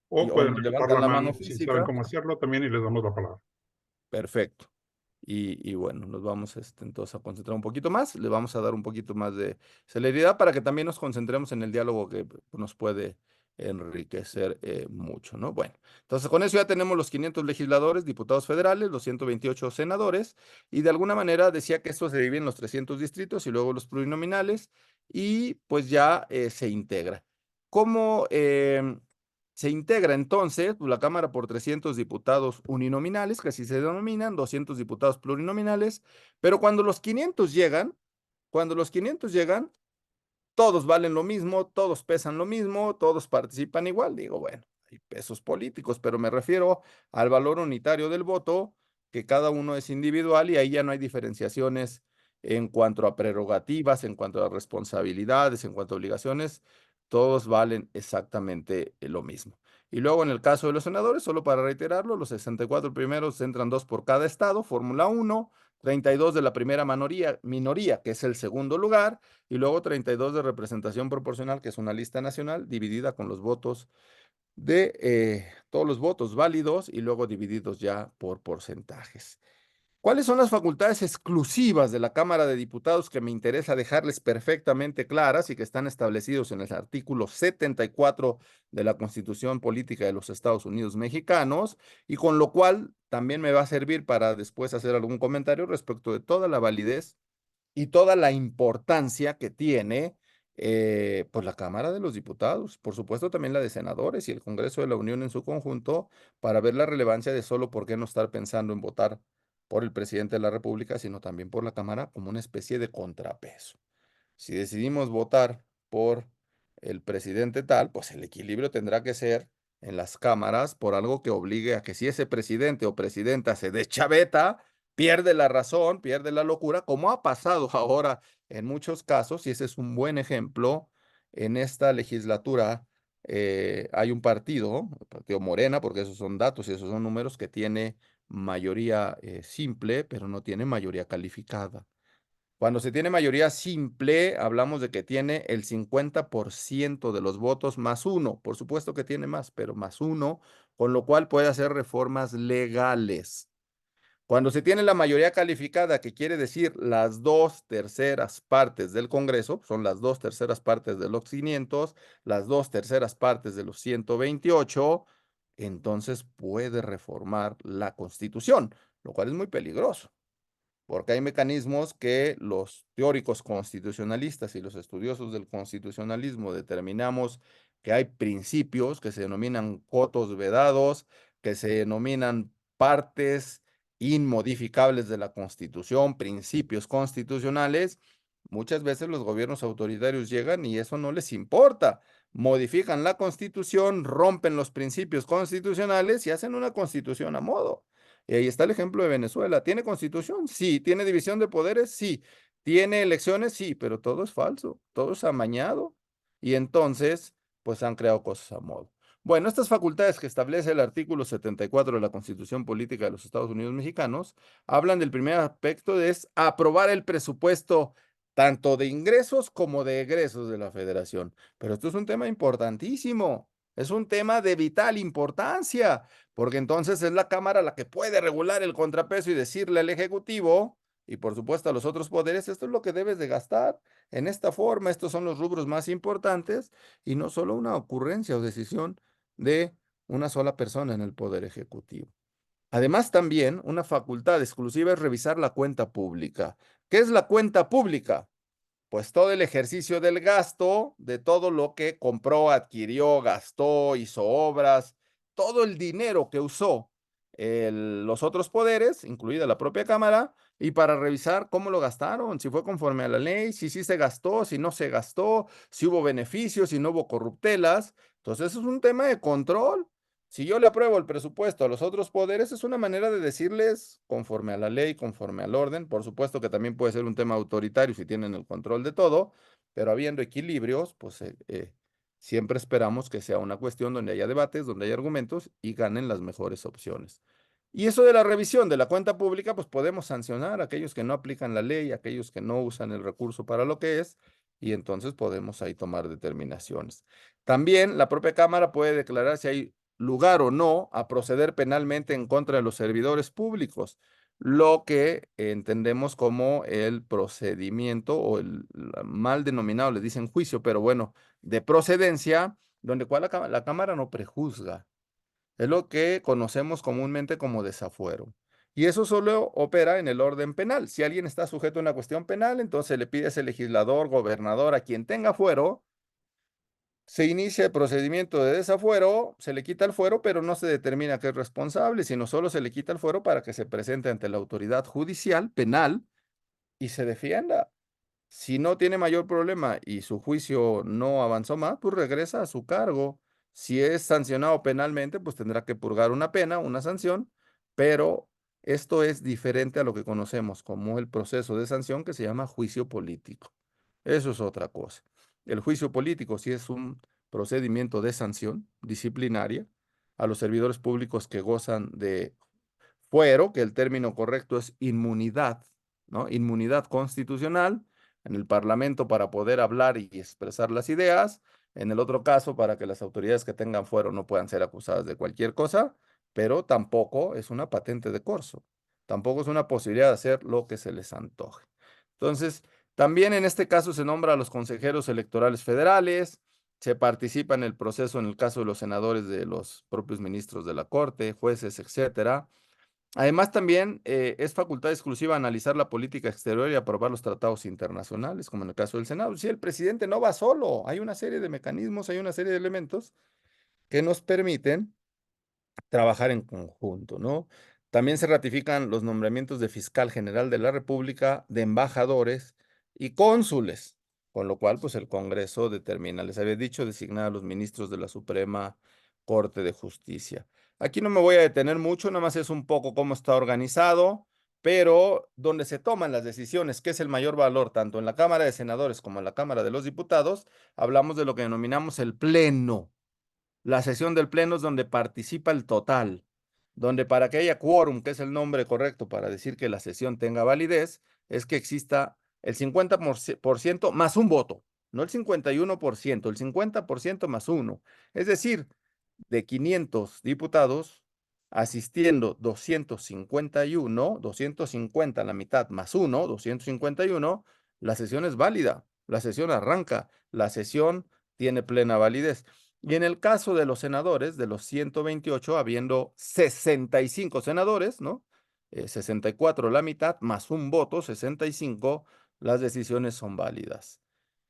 [SPEAKER 1] o
[SPEAKER 2] o
[SPEAKER 1] pueden
[SPEAKER 2] nos
[SPEAKER 1] levantar
[SPEAKER 2] levantan
[SPEAKER 1] la
[SPEAKER 2] la
[SPEAKER 1] mano
[SPEAKER 2] mano
[SPEAKER 1] si saben
[SPEAKER 2] física.
[SPEAKER 1] cómo hacerlo también y les damos la palabra.
[SPEAKER 2] Perfecto. Y bueno, nos vamos entonces a concentrar un poquito más, le vamos a dar un poquito más de celeridad para que también nos concentremos en el diálogo que nos puede enriquecer mucho, ¿no? Bueno, entonces con eso ya tenemos los 500 legisladores, diputados federales, los 128 senadores, y de alguna manera decía que esto se divide en los 300 distritos y luego los plurinominales, y pues ya se integra. ¿Cómo se integra entonces pues, la Cámara por 300 diputados uninominales, que así se denominan, 200 diputados plurinominales? Pero cuando los 500 llegan, todos valen lo mismo, todos pesan lo mismo, todos participan igual. Digo, bueno, hay pesos políticos, pero me refiero al valor unitario del voto, que cada uno es individual, y ahí ya no hay diferenciaciones en cuanto a prerrogativas, en cuanto a responsabilidades, en cuanto a obligaciones, todos valen exactamente lo mismo. Y luego en el caso de los senadores, solo para reiterarlo, los 64 primeros entran dos por cada estado, fórmula uno, 32 de la primera minoría, que es el segundo lugar, y luego 32 de representación proporcional, que es una lista nacional dividida con los votos de todos los votos válidos y luego divididos ya por porcentajes. ¿Cuáles son las facultades exclusivas de la Cámara de Diputados que me interesa dejarles perfectamente claras y que están establecidos en el artículo 74 de la Constitución Política de los Estados Unidos Mexicanos? Y con lo cual también me va a servir para después hacer algún comentario respecto de toda la validez y toda la importancia que tiene pues la Cámara de los Diputados, por supuesto también la de senadores y el Congreso de la Unión en su conjunto, para ver la relevancia de solo por qué no estar pensando en votar por el presidente de la República, sino también por la Cámara como una especie de contrapeso. Si decidimos votar por el presidente tal, pues el equilibrio tendrá que ser en las cámaras por algo que obligue a que si ese presidente o presidenta se deschaveta, pierde la razón, pierde la locura, como ha pasado ahora en muchos casos, y ese es un buen ejemplo. En esta legislatura hay un partido, el partido Morena, porque esos son datos y esos son números, que tiene mayoría simple, pero no tiene mayoría calificada. Cuando se tiene mayoría simple, hablamos de que tiene el 50% de los votos más uno. Por supuesto que tiene más, pero más uno, con lo cual puede hacer reformas legales. Cuando se tiene la mayoría calificada, que quiere decir las dos terceras partes del Congreso, son las dos terceras partes de los 500, las dos terceras partes de los 128, entonces puede reformar la Constitución, lo cual es muy peligroso porque hay mecanismos que los teóricos constitucionalistas y los estudiosos del constitucionalismo determinamos que hay principios que se denominan cotos vedados, que se denominan partes inmodificables de la Constitución, principios constitucionales. Muchas veces los gobiernos autoritarios llegan y eso no les importa. Modifican la Constitución, rompen los principios constitucionales y hacen una constitución a modo. Y ahí está el ejemplo de Venezuela. ¿Tiene constitución? Sí. ¿Tiene división de poderes? Sí. ¿Tiene elecciones? Sí, pero todo es falso, todo es amañado. Y entonces, pues han creado cosas a modo. Bueno, estas facultades que establece el artículo 74 de la Constitución Política de los Estados Unidos Mexicanos hablan del primer aspecto, de es aprobar el presupuesto tanto de ingresos como de egresos de la Federación. Pero esto es un tema importantísimo, es un tema de vital importancia, porque entonces es la Cámara la que puede regular el contrapeso y decirle al Ejecutivo y por supuesto a los otros poderes, esto es lo que debes de gastar en esta forma, estos son los rubros más importantes y no solo una ocurrencia o decisión de una sola persona en el Poder Ejecutivo. Además, también una facultad exclusiva es revisar la cuenta pública. ¿Qué es la cuenta pública? Pues todo el ejercicio del gasto, de todo lo que compró, adquirió, gastó, hizo obras, todo el dinero que usó los otros poderes, incluida la propia Cámara, y para revisar cómo lo gastaron, si fue conforme a la ley, si sí se gastó, si no se gastó, si hubo beneficios, si no hubo corruptelas. Entonces, eso es un tema de control. Si yo le apruebo el presupuesto a los otros poderes, es una manera de decirles conforme a la ley, conforme al orden. Por supuesto que también puede ser un tema autoritario si tienen el control de todo, pero habiendo equilibrios, pues siempre esperamos que sea una cuestión donde haya debates, donde haya argumentos y ganen las mejores opciones. Y eso de la revisión de la cuenta pública, pues podemos sancionar a aquellos que no aplican la ley, a aquellos que no usan el recurso para lo que es, y entonces podemos ahí tomar determinaciones. También la propia Cámara puede declarar si hay lugar o no a proceder penalmente en contra de los servidores públicos, lo que entendemos como el procedimiento o el mal denominado, le dicen juicio, pero bueno, de procedencia, donde cual la Cámara no prejuzga. Es lo que conocemos comúnmente como desafuero. Y eso solo opera en el orden penal. Si alguien está sujeto a una cuestión penal, entonces le pide a ese legislador, gobernador, a quien tenga fuero, se inicia el procedimiento de desafuero, se le quita el fuero, pero no se determina que es responsable, sino solo se le quita el fuero para que se presente ante la autoridad judicial, penal, y se defienda. Si no tiene mayor problema y su juicio no avanzó más, pues regresa a su cargo. Si es sancionado penalmente, pues tendrá que purgar una pena, una sanción, pero esto es diferente a lo que conocemos como el proceso de sanción que se llama juicio político. Eso es otra cosa. El juicio político sí es un procedimiento de sanción disciplinaria a los servidores públicos que gozan de fuero, que el término correcto es inmunidad ¿no? Inmunidad constitucional en el Parlamento para poder hablar y expresar las ideas. En el otro caso, para que las autoridades que tengan fuero no puedan ser acusadas de cualquier cosa, pero tampoco es una patente de corso. Tampoco es una posibilidad de hacer lo que se les antoje. Entonces, también en este caso se nombra a los consejeros electorales federales, se participa en el proceso en el caso de los senadores, de los propios ministros de la Corte, jueces, etcétera. Además, también es facultad exclusiva analizar la política exterior y aprobar los tratados internacionales, como en el caso del Senado. Si el presidente no va solo, hay una serie de mecanismos, hay una serie de elementos que nos permiten trabajar en conjunto, ¿no? También se ratifican los nombramientos de fiscal general de la República, de embajadores y cónsules, con lo cual, pues el Congreso determina, les había dicho, designar a los ministros de la Suprema Corte de Justicia. Aquí no me voy a detener mucho, nada más es un poco cómo está organizado, pero donde se toman las decisiones, que es el mayor valor, tanto en la Cámara de Senadores como en la Cámara de los Diputados, hablamos de lo que denominamos el Pleno. La sesión del pleno es donde participa el total, donde para que haya quórum, que es el nombre correcto para decir que la sesión tenga validez, es que exista el 50% más un voto, no el 51%, el 50% más uno. Es decir, de 500 diputados, asistiendo 251, 250 la mitad más uno, 251, la sesión es válida, la sesión arranca, la sesión tiene plena validez. Y en el caso de los senadores, de los 128, habiendo 65 senadores, ¿no? 64 la mitad, más un voto, 65, las decisiones son válidas.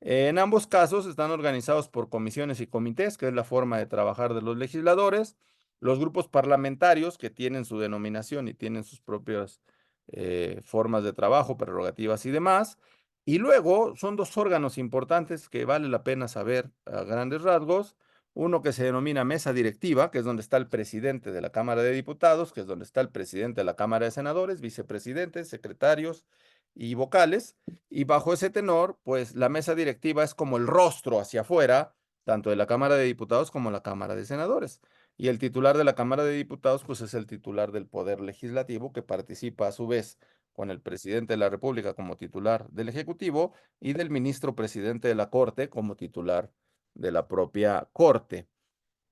[SPEAKER 2] En ambos casos están organizados por comisiones y comités, que es la forma de trabajar de los legisladores, los grupos parlamentarios, que tienen su denominación y tienen sus propias formas de trabajo, prerrogativas y demás. Y luego son dos órganos importantes que vale la pena saber a grandes rasgos. Uno que se denomina mesa directiva, que es donde está el presidente de la Cámara de Diputados, que es donde está el presidente de la Cámara de Senadores, vicepresidentes, secretarios y vocales. Y bajo ese tenor, pues la mesa directiva es como el rostro hacia afuera, tanto de la Cámara de Diputados como la Cámara de Senadores. Y el titular de la Cámara de Diputados, pues es el titular del Poder Legislativo, que participa a su vez con el presidente de la República como titular del Ejecutivo y del ministro presidente de la Corte como titular de la propia Corte.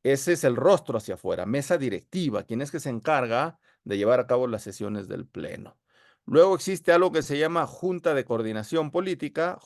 [SPEAKER 2] Ese es el rostro hacia afuera, mesa directiva, quien es que se encarga de llevar a cabo las sesiones del Pleno. Luego existe algo que se llama Junta de Coordinación Política,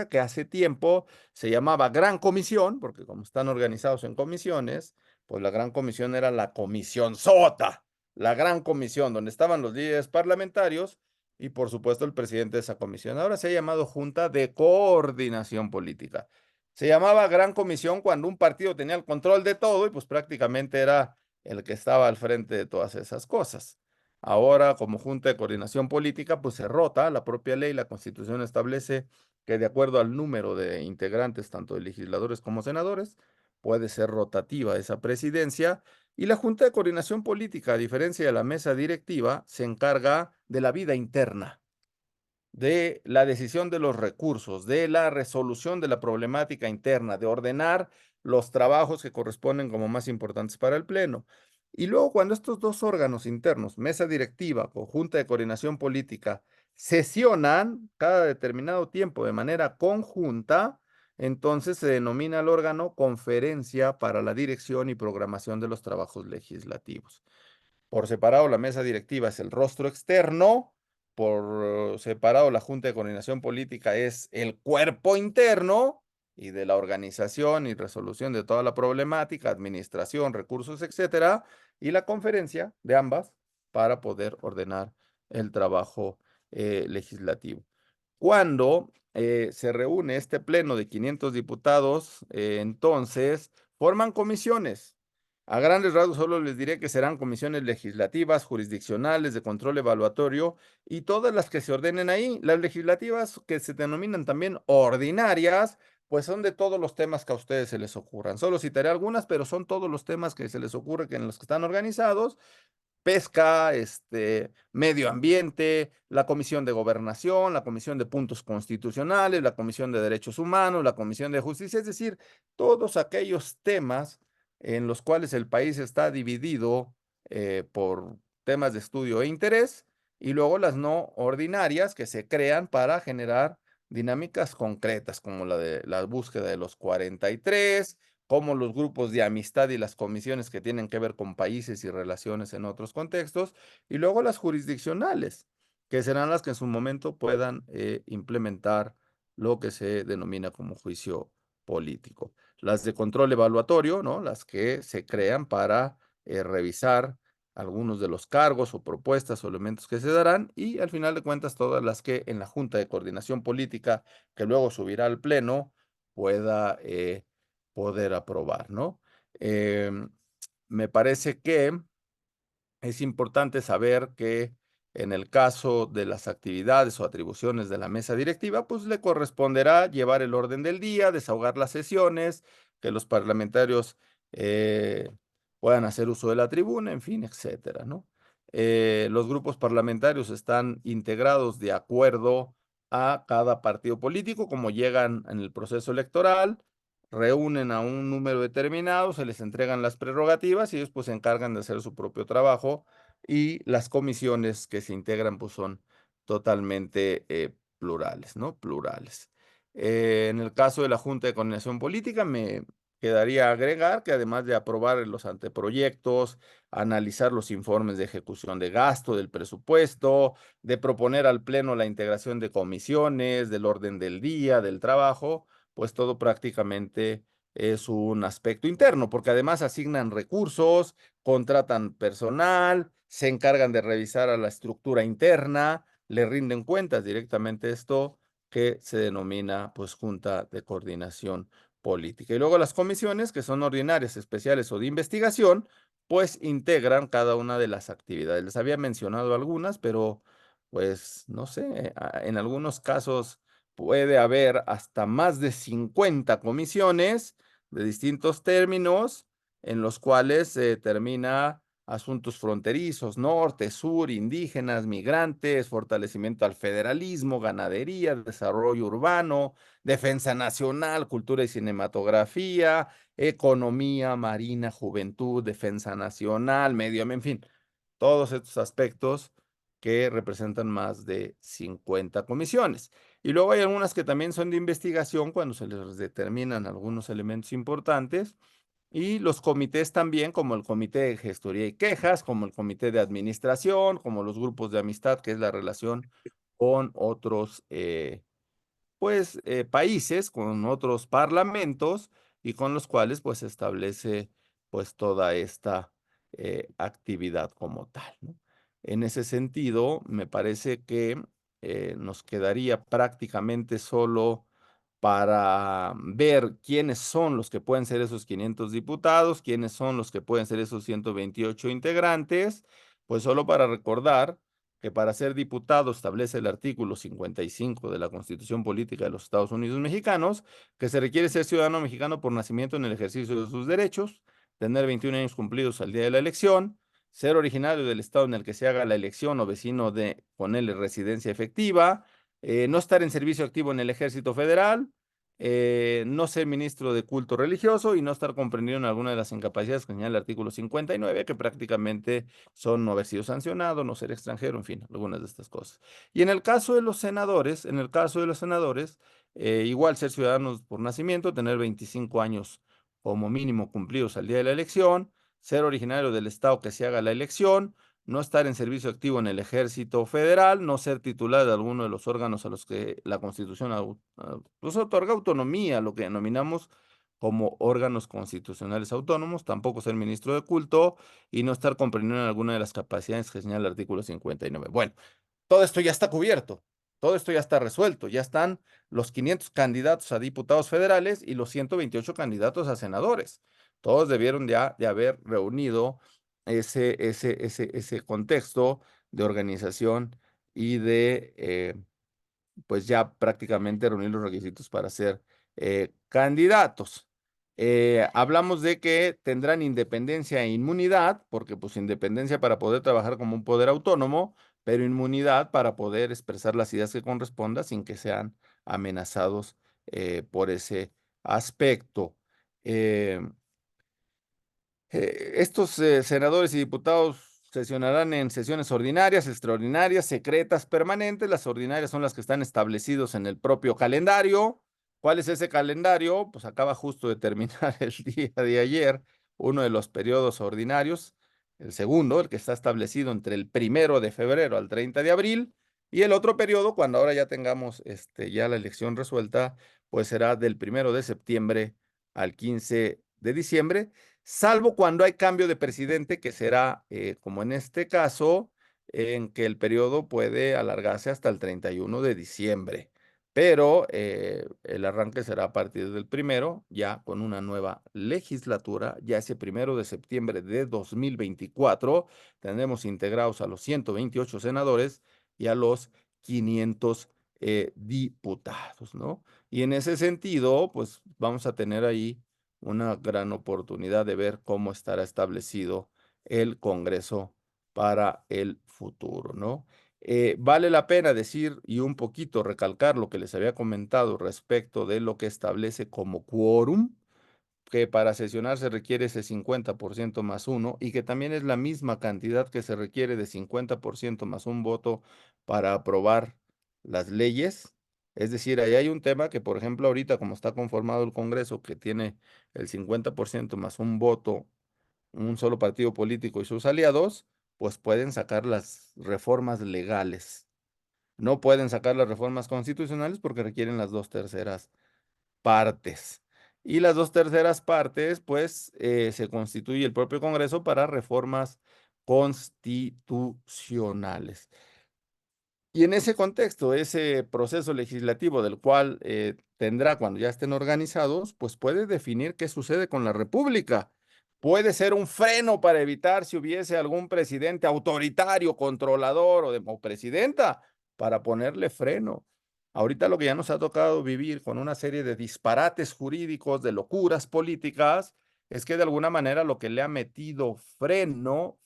[SPEAKER 2] que hace tiempo se llamaba Gran Comisión, porque como están organizados en comisiones, pues la Gran Comisión era la comisión sota, la Gran Comisión, donde estaban los líderes parlamentarios y por supuesto el presidente de esa comisión. Ahora se ha llamado Junta de Coordinación Política. Se llamaba Gran Comisión cuando un partido tenía el control de todo y pues prácticamente era el que estaba al frente de todas esas cosas. Ahora, como Junta de Coordinación Política, pues se rota la propia ley, la Constitución establece que de acuerdo al número de integrantes, tanto de legisladores como senadores, puede ser rotativa esa presidencia y la Junta de Coordinación Política, a diferencia de la mesa directiva, se encarga de la vida interna, de la decisión de los recursos, de la resolución de la problemática interna, de ordenar los trabajos que corresponden como más importantes para el Pleno. Y luego cuando estos dos órganos internos, mesa directiva o junta de coordinación política, sesionan cada determinado tiempo de manera conjunta, entonces se denomina el órgano conferencia para la dirección y programación de los trabajos legislativos. Por separado, la mesa directiva es el rostro externo. Por separado, la Junta de Coordinación Política es el cuerpo interno y de la organización y resolución de toda la problemática, administración, recursos, etcétera. Y la conferencia de ambas para poder ordenar el trabajo legislativo. Cuando se reúne este pleno de 500 diputados, entonces forman comisiones. A grandes rasgos solo les diré que serán comisiones legislativas, jurisdiccionales, de control evaluatorio y todas las que se ordenen ahí. Las legislativas que se denominan también ordinarias, pues son de todos los temas que a ustedes se les ocurran. Solo citaré algunas, pero son todos los temas que se les ocurre que en los que están organizados: pesca, medio ambiente, la Comisión de Gobernación, la Comisión de Puntos Constitucionales, la Comisión de Derechos Humanos, la Comisión de Justicia, es decir, todos aquellos temas en los cuales el país está dividido por temas de estudio e interés, y luego las no ordinarias que se crean para generar dinámicas concretas, como la de la búsqueda de los 43, como los grupos de amistad y las comisiones que tienen que ver con países y relaciones en otros contextos, y luego las jurisdiccionales, que serán las que en su momento puedan implementar lo que se denomina como juicio político. Las de control evaluatorio, ¿no? Las que se crean para revisar algunos de los cargos o propuestas o elementos que se darán y al final de cuentas todas las que en la Junta de Coordinación Política, que luego subirá al Pleno, pueda poder aprobar, ¿no? Em, Me parece que es importante saber que en el caso de las actividades o atribuciones de la mesa directiva, pues le corresponderá llevar el orden del día, desahogar las sesiones, que los parlamentarios eh, puedan hacer uso de la tribuna, en fin, etcétera, ¿no? Los grupos parlamentarios están integrados de acuerdo a cada partido político, como llegan en el proceso electoral, reúnen a un número determinado, se les entregan las prerrogativas y ellos pues se encargan de hacer su propio trabajo y las comisiones que se integran pues son totalmente plurales, ¿no? Plurales. En el caso de la Junta de Coordinación Política me quedaría agregar que además de aprobar los anteproyectos, analizar los informes de ejecución de gasto del presupuesto, de proponer al Pleno la integración de comisiones, del orden del día, del trabajo, pues todo prácticamente es un aspecto interno, porque además asignan recursos, contratan personal, se encargan de revisar a la estructura interna, le rinden cuentas directamente esto que se denomina pues Junta de Coordinación Política. Y luego las comisiones, que son ordinarias, especiales o de investigación, pues integran cada una de las actividades. Les había mencionado algunas, pero pues no sé, en algunos casos puede haber hasta más de 50 comisiones de distintos términos en los cuales se termina asuntos fronterizos, norte, sur, indígenas, migrantes, fortalecimiento al federalismo, ganadería, desarrollo urbano, defensa nacional, cultura y cinematografía, economía, marina, juventud, defensa nacional, medio ambiente, en fin, todos estos aspectos que representan más de 50 comisiones. Y luego hay algunas que también son de investigación cuando se les determinan algunos elementos importantes. Y los comités también, como el comité de gestoría y quejas, como el comité de administración, como los grupos de amistad, que es la relación con otros pues países, con otros parlamentos y con los cuales pues se establece pues toda esta actividad como tal, ¿no? En ese sentido, me parece que nos quedaría prácticamente solo para ver quiénes son los que pueden ser esos 500 diputados, quiénes son los que pueden ser esos 128 integrantes, pues solo para recordar que para ser diputado establece el artículo 55 de la Constitución Política de los Estados Unidos Mexicanos, que se requiere ser ciudadano mexicano por nacimiento en el ejercicio de sus derechos, tener 21 años cumplidos al día de la elección, ser originario del estado en el que se haga la elección o vecino de con él residencia efectiva, no estar en servicio activo en el Ejército Federal, no ser ministro de culto religioso y no estar comprendido en alguna de las incapacidades que señala el artículo 59, que prácticamente son no haber sido sancionado, no ser extranjero, en fin, algunas de estas cosas. Y en el caso de los senadores, igual ser ciudadanos por nacimiento, tener 25 años como mínimo cumplidos al día de la elección, ser originario del estado que se haga la elección, no estar en servicio activo en el Ejército Federal, no ser titular de alguno de los órganos a los que la Constitución pues, otorga autonomía, lo que denominamos como órganos constitucionales autónomos, tampoco ser ministro de culto y no estar comprendido en alguna de las capacidades que señala el artículo 59. Bueno, todo esto ya está cubierto, todo esto ya está resuelto, ya están los 500 candidatos a diputados federales y los 128 candidatos a senadores. Todos debieron ya de haber reunido ese contexto de organización y de pues ya prácticamente reunir los requisitos para ser candidatos. Hablamos de que tendrán independencia e inmunidad, porque pues independencia para poder trabajar como un poder autónomo, pero inmunidad para poder expresar las ideas que corresponda sin que sean amenazados por ese aspecto. Eh, Estos senadores y diputados sesionarán en sesiones ordinarias, extraordinarias, secretas, permanentes. Las ordinarias son las que están establecidos en el propio calendario. ¿Cuál es ese calendario? Pues acaba justo de terminar el día de ayer, uno de los periodos ordinarios, el segundo, el que está establecido entre el 1 de febrero al 30 de abril, y el otro periodo, cuando ahora ya tengamos ya la elección resuelta, pues será del 1 de septiembre al 15 de diciembre, salvo cuando hay cambio de presidente, que será, como en este caso, en que el periodo puede alargarse hasta el 31 de diciembre. Pero el arranque será a partir del 1, ya con una nueva legislatura, ya ese 1 de septiembre de 2024, tendremos integrados a los 128 senadores y a los 500 diputados, ¿no? Y en ese sentido, pues vamos a tener ahí una gran oportunidad de ver cómo estará establecido el Congreso para el futuro, ¿no? Vale la pena decir y un poquito recalcar lo que les había comentado respecto de lo que establece como quórum, que para sesionar se requiere ese 50% más uno y que también es la misma cantidad que se requiere de 50% más un voto para aprobar las leyes. Es decir, ahí hay un tema que, por ejemplo, ahorita como está conformado el Congreso, que tiene el 50% más un voto, un solo partido político y sus aliados, pues pueden sacar las reformas legales. No pueden sacar las reformas constitucionales porque requieren las 2/3 partes. Y las 2/3 partes, pues, se constituye el propio Congreso para reformas constitucionales. Y en ese contexto, ese proceso legislativo del cual tendrá cuando ya estén organizados, pues puede definir qué sucede con la República. Puede ser un freno para evitar si hubiese algún presidente autoritario, controlador o presidenta, para ponerle freno. Ahorita lo que ya nos ha tocado vivir con una serie de disparates jurídicos, de locuras políticas, es que de alguna manera lo que le ha metido freno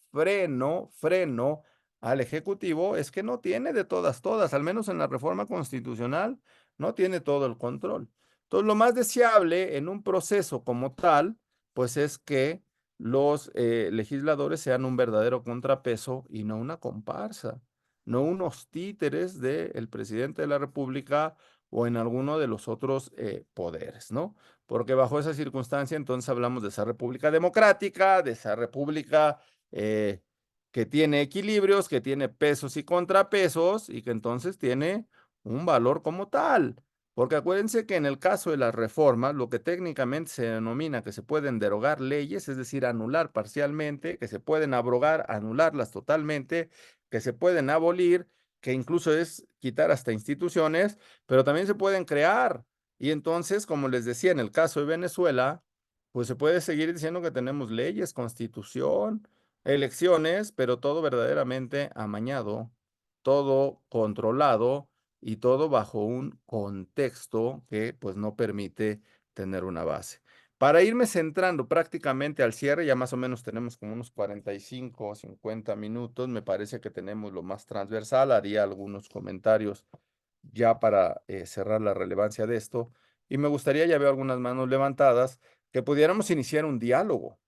[SPEAKER 2] al Ejecutivo es que no tiene de todas, al menos en la reforma constitucional, no tiene todo el control. Entonces, lo más deseable en un proceso como tal, pues es que los legisladores sean un verdadero contrapeso y no una comparsa, no unos títeres del presidente de la República o en alguno de los otros poderes, ¿no? Porque bajo esa circunstancia, entonces hablamos de esa república democrática, de esa república que tiene equilibrios, que tiene pesos y contrapesos y que entonces tiene un valor como tal. Porque acuérdense que en el caso de las reformas, lo que técnicamente se denomina que se pueden derogar leyes, es decir, anular parcialmente, que se pueden abrogar, anularlas totalmente, que se pueden abolir, que incluso es quitar hasta instituciones, pero también se pueden crear. Y entonces, como les decía, en el caso de Venezuela, pues se puede seguir diciendo que tenemos leyes, constitución, elecciones, pero todo verdaderamente amañado, todo controlado y todo bajo un contexto que pues no permite tener una base. Para irme centrando prácticamente al cierre, ya más o menos tenemos como unos 45 o 50 minutos, me parece que tenemos lo más transversal, haría algunos comentarios ya para cerrar la relevancia de esto y me gustaría, ya veo algunas manos levantadas, que pudiéramos iniciar un diálogo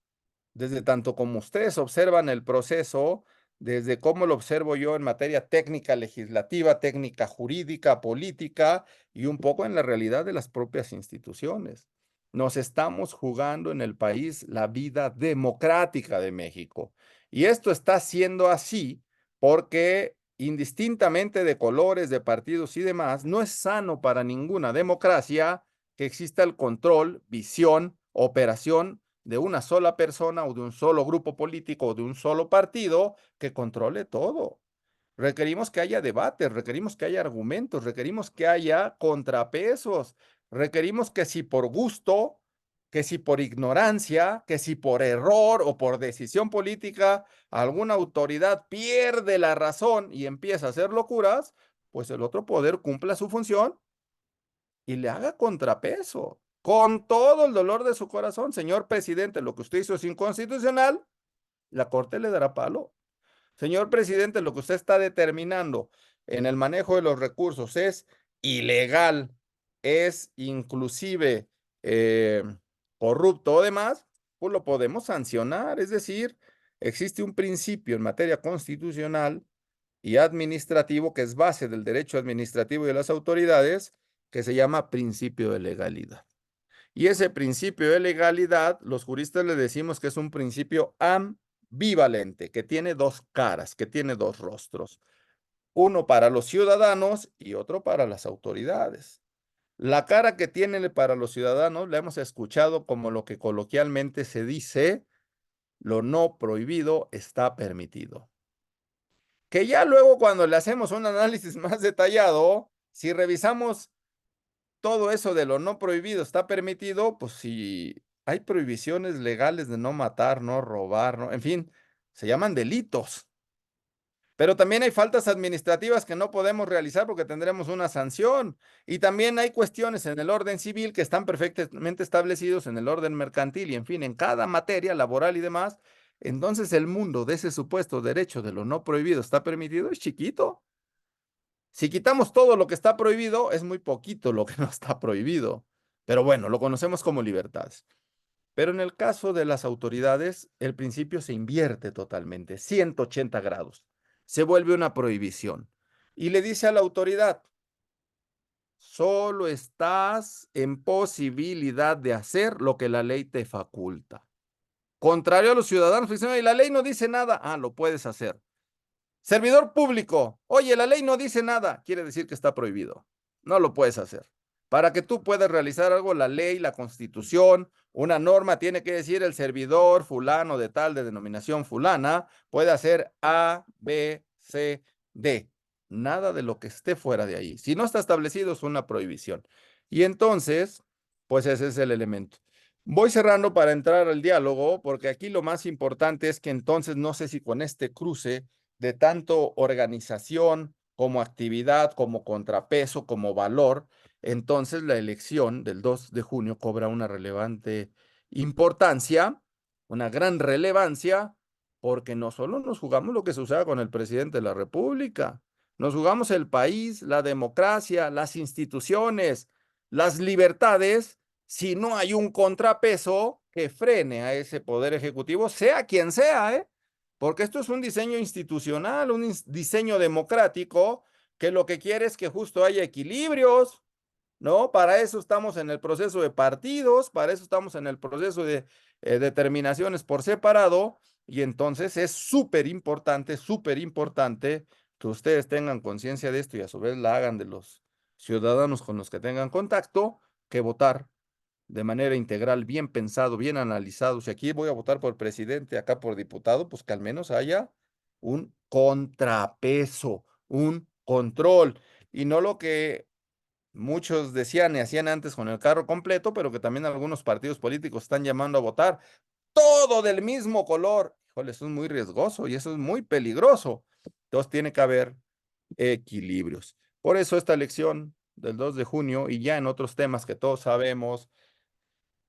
[SPEAKER 2] desde tanto como ustedes observan el proceso, desde cómo lo observo yo en materia técnica legislativa, técnica jurídica, política y un poco en la realidad de las propias instituciones. Nos estamos jugando en el país la vida democrática de México. Y esto está siendo así porque indistintamente de colores, de partidos y demás, no es sano para ninguna democracia que exista el control, visión, operación de una sola persona o de un solo grupo político o de un solo partido que controle todo. Requerimos que haya debates, requerimos que haya argumentos, requerimos que haya contrapesos, requerimos que si por gusto, que si por ignorancia, que si por error o por decisión política alguna autoridad pierde la razón y empieza a hacer locuras, pues el otro poder cumpla su función y le haga contrapeso. Con todo el dolor de su corazón, señor presidente, lo que usted hizo es inconstitucional, la Corte le dará palo. Señor presidente, lo que usted está determinando en el manejo de los recursos es ilegal, es inclusive corrupto o demás, pues lo podemos sancionar. Es decir, existe un principio en materia constitucional y administrativo que es base del derecho administrativo y de las autoridades, que se llama principio de legalidad. Y ese principio de legalidad, los juristas le decimos que es un principio ambivalente, que tiene dos caras, que tiene dos rostros, uno para los ciudadanos y otro para las autoridades. La cara que tiene para los ciudadanos la hemos escuchado como lo que coloquialmente se dice, lo no prohibido está permitido. Que ya luego cuando le hacemos un análisis más detallado, si revisamos todo eso de lo no prohibido está permitido, pues si hay prohibiciones legales de no matar, no robar, no, en fin, se llaman delitos. Pero también hay faltas administrativas que no podemos realizar porque tendremos una sanción. Y también hay cuestiones en el orden civil que están perfectamente establecidos en el orden mercantil y, en fin, en cada materia laboral y demás. Entonces el mundo de ese supuesto derecho de lo no prohibido está permitido es chiquito. Si quitamos todo lo que está prohibido, es muy poquito lo que no está prohibido. Pero bueno, lo conocemos como libertades. Pero en el caso de las autoridades, el principio se invierte totalmente, 180 grados. Se vuelve una prohibición. Y le dice a la autoridad, solo estás en posibilidad de hacer lo que la ley te faculta. Contrario a los ciudadanos, dicen, y la ley no dice nada. Ah, lo puedes hacer. Servidor público, oye, la ley no dice nada, quiere decir que está prohibido. No lo puedes hacer. Para que tú puedas realizar algo, la ley, la constitución, una norma tiene que decir el servidor fulano de tal, de denominación fulana, puede hacer A, B, C, D. Nada de lo que esté fuera de ahí. Si no está establecido, es una prohibición. Y entonces, pues ese es el elemento. Voy cerrando para entrar al diálogo, porque aquí lo más importante es que entonces no sé si con este cruce de tanto organización como actividad, como contrapeso, como valor, entonces la elección del 2 de junio cobra una relevante importancia, una gran relevancia, porque no solo nos jugamos lo que suceda con el presidente de la República, nos jugamos el país, la democracia, las instituciones, las libertades, si no hay un contrapeso que frene a ese poder ejecutivo, sea quien sea, ¿eh? Porque esto es un diseño institucional, un diseño democrático, que lo que quiere es que justo haya equilibrios, ¿no? Para eso estamos en el proceso de partidos, para eso estamos en el proceso de determinaciones por separado, y entonces es súper importante que ustedes tengan conciencia de esto y a su vez la hagan de los ciudadanos con los que tengan contacto, que votar de manera integral, bien pensado, bien analizado. Si aquí voy a votar por presidente, acá por diputado, pues que al menos haya un contrapeso, un control, y no lo que muchos decían y hacían antes con el carro completo, pero que también algunos partidos políticos están llamando a votar todo del mismo color. Híjole, eso es muy riesgoso y eso es muy peligroso. Entonces tiene que haber equilibrios. Por eso esta elección del 2 de junio y ya en otros temas que todos sabemos,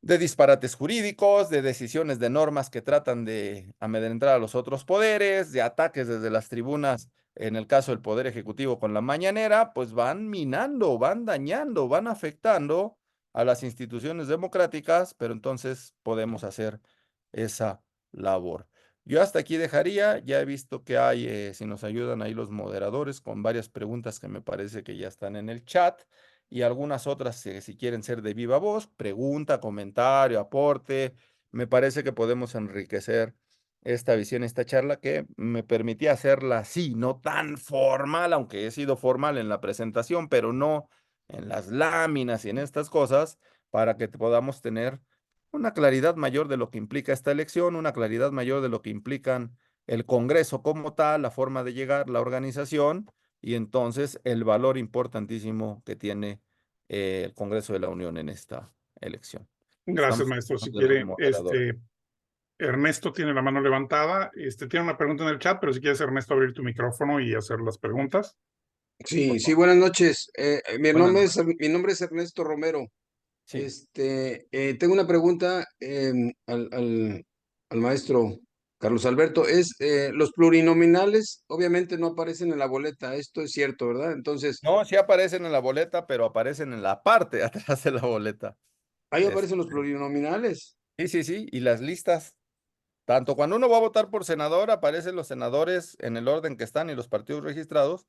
[SPEAKER 2] de disparates jurídicos, de decisiones de normas que tratan de amedrentar a los otros poderes, de ataques desde las tribunas, en el caso del Poder Ejecutivo con la mañanera, pues van minando, van dañando, van afectando a las instituciones democráticas, pero entonces podemos hacer esa labor. Yo hasta aquí dejaría, ya he visto que hay, si nos ayudan ahí los moderadores, con varias preguntas que me parece que ya están en el chat y algunas otras, si quieren ser de viva voz, pregunta, comentario, aporte. Me parece que podemos enriquecer esta visión, esta charla que me permitía hacerla así, no tan formal, aunque he sido formal en la presentación, pero no en las láminas y en estas cosas, para que podamos tener una claridad mayor de lo que implica esta elección, una claridad mayor de lo que implican el Congreso como tal, la forma de llegar, la organización y entonces el valor importantísimo que tiene el Congreso de la Unión en esta elección.
[SPEAKER 1] Gracias,
[SPEAKER 2] Estamos
[SPEAKER 1] maestro. Si
[SPEAKER 2] de los
[SPEAKER 1] quiere,
[SPEAKER 2] moderadores.
[SPEAKER 1] Ernesto tiene la mano levantada. Tiene una pregunta en el chat, pero si quieres, Ernesto, abrir tu micrófono y hacer las preguntas, por
[SPEAKER 3] Sí, sí,
[SPEAKER 1] favor.
[SPEAKER 3] buenas noches.
[SPEAKER 2] Buenas noches.
[SPEAKER 3] Mi nombre es Ernesto Romero.
[SPEAKER 2] Sí.
[SPEAKER 3] Tengo una pregunta al maestro Carlos Alberto. Los plurinominales obviamente no aparecen en la boleta, esto es cierto, ¿verdad? Entonces,
[SPEAKER 2] No, sí aparecen en la boleta, pero aparecen en la parte de atrás de la boleta.
[SPEAKER 3] ahí
[SPEAKER 2] Este,
[SPEAKER 3] aparecen los plurinominales.
[SPEAKER 2] sí, sí, sí. Y las listas. Tanto cuando uno va a votar por senador, aparecen los senadores en el orden que están y los partidos registrados,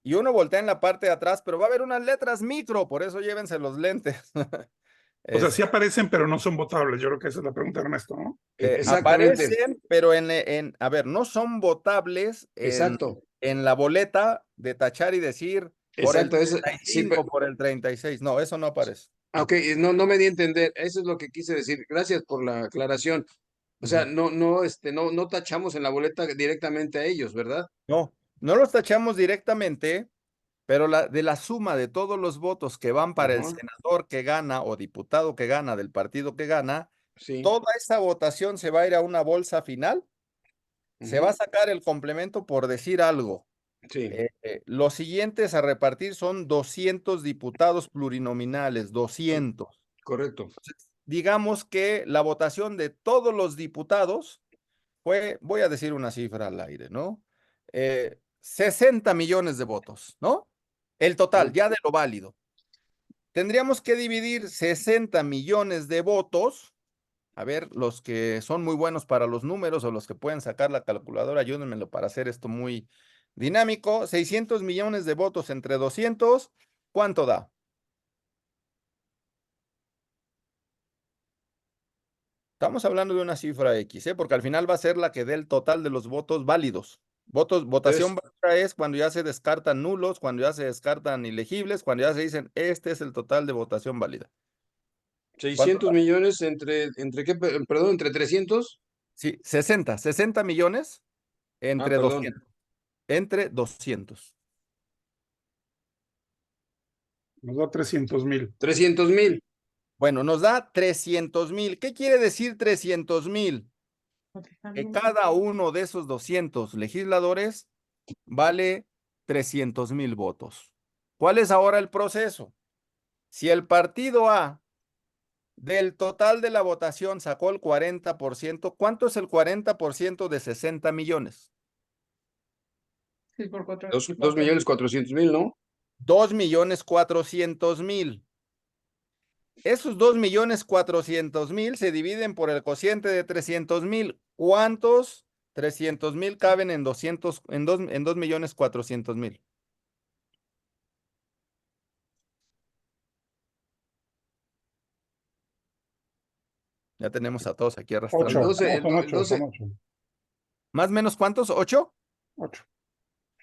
[SPEAKER 2] y uno voltea en la parte de atrás, pero va a haber unas letras micro, por eso llévense los lentes.
[SPEAKER 1] O sea, sí
[SPEAKER 2] Este,
[SPEAKER 1] aparecen, pero no son votables. Yo creo que esa es la pregunta, Ernesto, ¿no?
[SPEAKER 3] Exactamente,
[SPEAKER 2] aparecen, pero a ver, no son votables
[SPEAKER 3] exacto,
[SPEAKER 2] en la boleta de tachar y decir por el
[SPEAKER 3] exacto. Sí,
[SPEAKER 2] 35, por el 36. No, eso no aparece.
[SPEAKER 3] ok, no, no me di a entender. Eso es lo que quise decir. Gracias por la aclaración. O sea,
[SPEAKER 2] Ujú.
[SPEAKER 3] no tachamos en la boleta directamente a ellos, ¿verdad?
[SPEAKER 2] No, no los tachamos directamente, pero de la suma de todos los votos que van para el
[SPEAKER 3] Ajá,
[SPEAKER 2] senador que gana o diputado que gana del partido que gana,
[SPEAKER 3] sí,
[SPEAKER 2] toda esa votación se va a ir a una bolsa final, se va a
[SPEAKER 3] ujú,
[SPEAKER 2] sacar el complemento por decir algo.
[SPEAKER 3] sí,
[SPEAKER 2] Los siguientes a repartir son 200 diputados plurinominales, 200.
[SPEAKER 3] correcto.
[SPEAKER 2] Digamos que la votación de todos los diputados fue, voy a decir una cifra al aire, ¿no? 60 millones de votos, ¿no? El total,
[SPEAKER 3] Ujú.
[SPEAKER 2] ya de lo válido. Tendríamos que dividir 60 millones de votos. A ver, los que son muy buenos para los números o los que pueden sacar la calculadora, ayúdenmelo para hacer esto muy dinámico. 600 millones de votos entre 200, ¿cuánto da? Estamos hablando de una cifra X, ¿eh? Porque al final va a ser la que dé el total de los votos válidos. Votación
[SPEAKER 3] Entonces,
[SPEAKER 2] válida es cuando ya se descartan nulos, cuando ya se descartan ilegibles, cuando ya se dicen, este es el total de votación válida. ¿Cuánto
[SPEAKER 3] 600
[SPEAKER 2] da?
[SPEAKER 3] millones entre qué, perdón, entre 300.
[SPEAKER 2] Sí, 60 millones
[SPEAKER 3] Ah,
[SPEAKER 2] entre
[SPEAKER 3] perdón,
[SPEAKER 2] 200. Entre 200.
[SPEAKER 1] Nos da 300,000.
[SPEAKER 3] 300,000.
[SPEAKER 2] Bueno, nos da 300,000. ¿Qué quiere decir 300,000? Que cada uno de esos 200 legisladores vale 300,000 votos. ¿Cuál es ahora el proceso? Si el partido A del total de la votación sacó el 40%, ¿cuánto es el 40% de 60 millones?
[SPEAKER 3] 2,400,000, ¿no?
[SPEAKER 2] 2,400,000. Esos 2,400,000 se dividen por el cociente de 300,000. ¿Cuántos 300,000 caben en 200, en 2,400,000? Ya tenemos a todos aquí
[SPEAKER 3] El
[SPEAKER 2] arrastrando.
[SPEAKER 1] 8.
[SPEAKER 3] 12,
[SPEAKER 1] No,
[SPEAKER 3] el,
[SPEAKER 1] son
[SPEAKER 3] do- el
[SPEAKER 1] 8, son
[SPEAKER 3] 12,
[SPEAKER 1] 8.
[SPEAKER 2] ¿Más o menos cuántos? ¿8?
[SPEAKER 1] 8.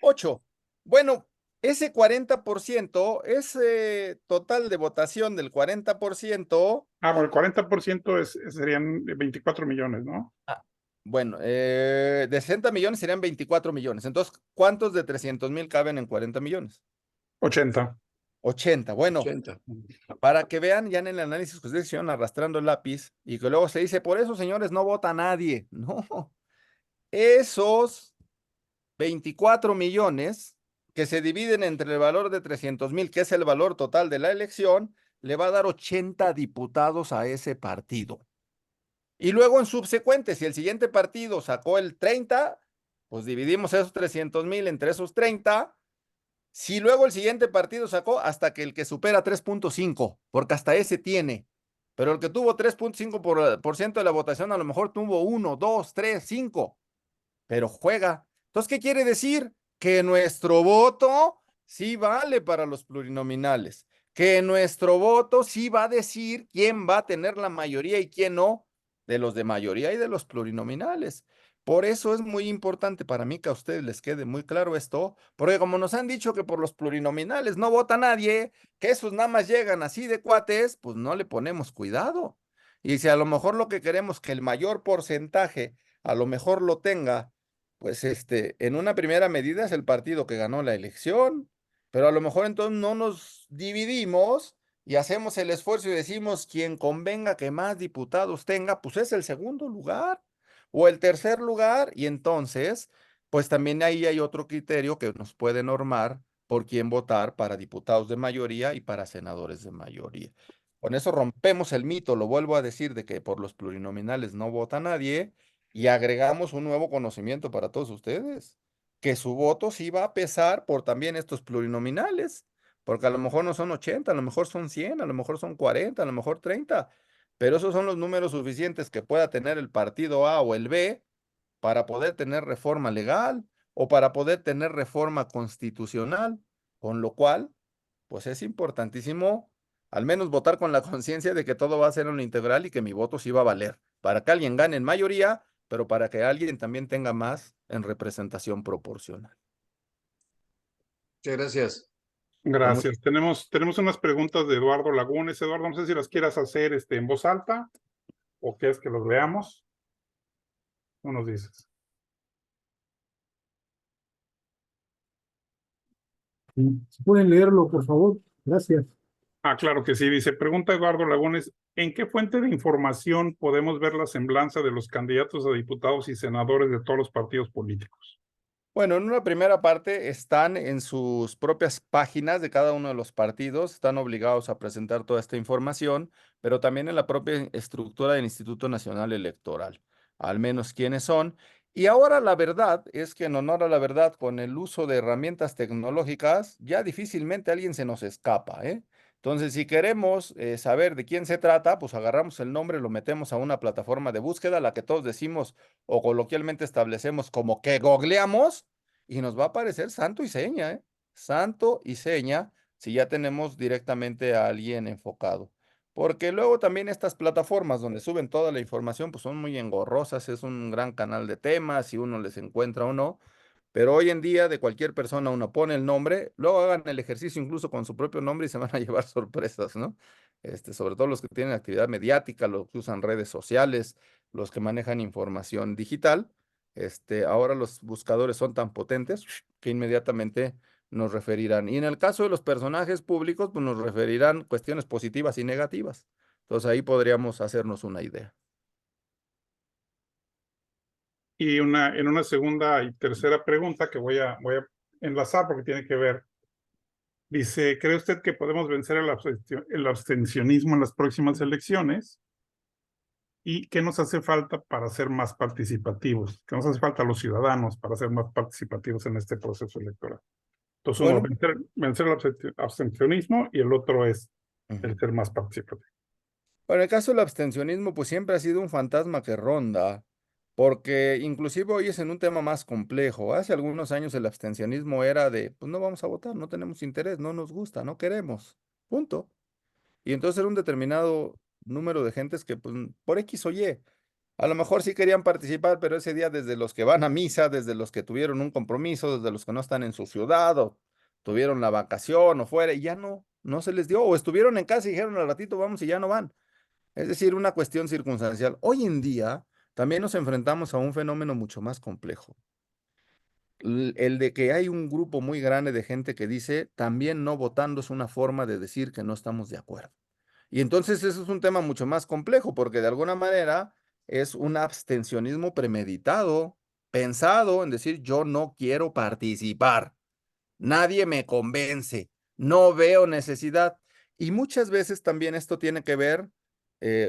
[SPEAKER 2] 8. Bueno, ese 40%, ese total de votación del 40%,
[SPEAKER 1] Ah, bueno, el 40% serían 24 millones, ¿no?
[SPEAKER 2] bueno, de 60 millones serían 24 millones. Entonces, ¿cuántos de 300,000 caben en 40 millones?
[SPEAKER 1] 80.
[SPEAKER 2] 80. Bueno,
[SPEAKER 3] 80.
[SPEAKER 2] para que vean ya en el análisis que ustedes hicieron arrastrando el lápiz y que luego se dice, por eso, señores, no vota nadie. No, esos 24 millones que se dividen entre el valor de 300,000, que es el valor total de la elección, le va a dar 80 diputados a ese partido. Y luego en subsecuente, si el siguiente partido sacó el 30, pues dividimos esos 300,000 entre esos 30. Si luego el siguiente partido sacó hasta que el que supera 3,5, porque hasta ese tiene. Pero el que tuvo 3,5% de la votación a lo mejor tuvo 1, 2, 3, 5, pero juega. Entonces, ¿qué quiere decir? Que nuestro voto sí vale para los plurinominales, que nuestro voto sí va a decir quién va a tener la mayoría y quién no, de los de mayoría y de los plurinominales. Por eso es muy importante para mí que a ustedes les quede muy claro esto, porque como nos han dicho que por los plurinominales no vota nadie, que esos nada más llegan así de cuates, pues no le ponemos cuidado. Y si a lo mejor lo que queremos que el mayor porcentaje a lo mejor lo tenga, pues en una primera medida es el partido que ganó la elección, pero a lo mejor entonces no nos dividimos y hacemos el esfuerzo y decimos quien convenga que más diputados tenga, pues es el segundo lugar o el tercer lugar, y entonces, pues también ahí hay otro criterio que nos puede normar por quién votar para diputados de mayoría y para senadores de mayoría. Con eso rompemos el mito, lo vuelvo a decir, de que por los plurinominales no vota nadie y agregamos un nuevo conocimiento para todos ustedes, que su voto sí va a pesar por también estos plurinominales, porque a lo mejor no son 80, a lo mejor son 100, a lo mejor son 40, a lo mejor 30, pero esos son los números suficientes que pueda tener el partido A o el B para poder tener reforma legal o para poder tener reforma constitucional, con lo cual, pues es importantísimo al menos votar con la conciencia de que todo va a ser una integral y que mi voto sí va a valer, para que alguien gane en mayoría, pero para que alguien también tenga más en representación proporcional.
[SPEAKER 3] Muchas gracias.
[SPEAKER 1] Gracias. Tenemos unas preguntas de Eduardo Lagunes. Eduardo, no sé si las quieras hacer en voz alta o quieres que los veamos. ¿Cómo nos dices?
[SPEAKER 4] ¿Pueden leerlo, por favor? Gracias.
[SPEAKER 1] Ah, claro que sí. Dice, pregunta Eduardo Lagunes, ¿en qué fuente de información podemos ver la semblanza de los candidatos a diputados y senadores de todos los partidos políticos?
[SPEAKER 2] Bueno, en una primera parte están en sus propias páginas de cada uno de los partidos, están obligados a presentar toda esta información, pero también en la propia estructura del Instituto Nacional Electoral, al menos quiénes son. Y ahora la verdad es que en honor a la verdad, con el uso de herramientas tecnológicas, ya difícilmente alguien se nos escapa, ¿eh? Entonces, si queremos saber de quién se trata, pues agarramos el nombre, lo metemos a una plataforma de búsqueda, la que todos decimos o coloquialmente establecemos como que googleamos y nos va a aparecer santo y seña, ¿eh? Santo y seña si ya tenemos directamente a alguien enfocado. Porque luego también estas plataformas donde suben toda la información, pues son muy engorrosas, es un gran canal de temas, si uno les encuentra o no. Pero hoy en día de cualquier persona uno pone el nombre, luego hagan el ejercicio incluso con su propio nombre y se van a llevar sorpresas, ¿no? Sobre todo los que tienen actividad mediática, los que usan redes sociales, los que manejan información digital. Ahora los buscadores son tan potentes que inmediatamente nos referirán. Y en el caso de los personajes públicos, pues nos referirán cuestiones positivas y negativas. Entonces ahí podríamos hacernos una idea.
[SPEAKER 1] Y en una segunda y tercera pregunta que voy a enlazar porque tiene que ver. Dice, ¿cree usted que podemos vencer el abstencionismo en las próximas elecciones? ¿Y qué nos hace falta para ser más participativos? ¿Qué nos hace falta a los ciudadanos para ser más participativos en este proceso electoral? Entonces, uno,
[SPEAKER 2] Bueno,
[SPEAKER 1] vencer el abstencionismo y el otro es el
[SPEAKER 2] ujú.
[SPEAKER 1] ser más participativo.
[SPEAKER 2] Bueno, el caso del abstencionismo, pues siempre ha sido un fantasma que ronda, porque inclusive hoy es en un tema más complejo. Hace algunos años el abstencionismo era de, pues no vamos a votar, no tenemos interés, no nos gusta, no queremos, punto. Y entonces era un determinado número de gentes que, pues, por X o Y, a lo mejor sí querían participar, pero ese día desde los que van a misa, desde los que tuvieron un compromiso, desde los que no están en su ciudad o tuvieron la vacación o fuera, y ya no se les dio, o estuvieron en casa y dijeron al ratito vamos y ya no van. Es decir, una cuestión circunstancial. Hoy en día también nos enfrentamos a un fenómeno mucho más complejo. El de que hay un grupo muy grande de gente que dice también no votando es una forma de decir que no estamos de acuerdo. Y entonces eso es un tema mucho más complejo porque de alguna manera es un abstencionismo premeditado, pensado en decir yo no quiero participar. Nadie me convence, no veo necesidad. Y muchas veces también esto tiene que ver,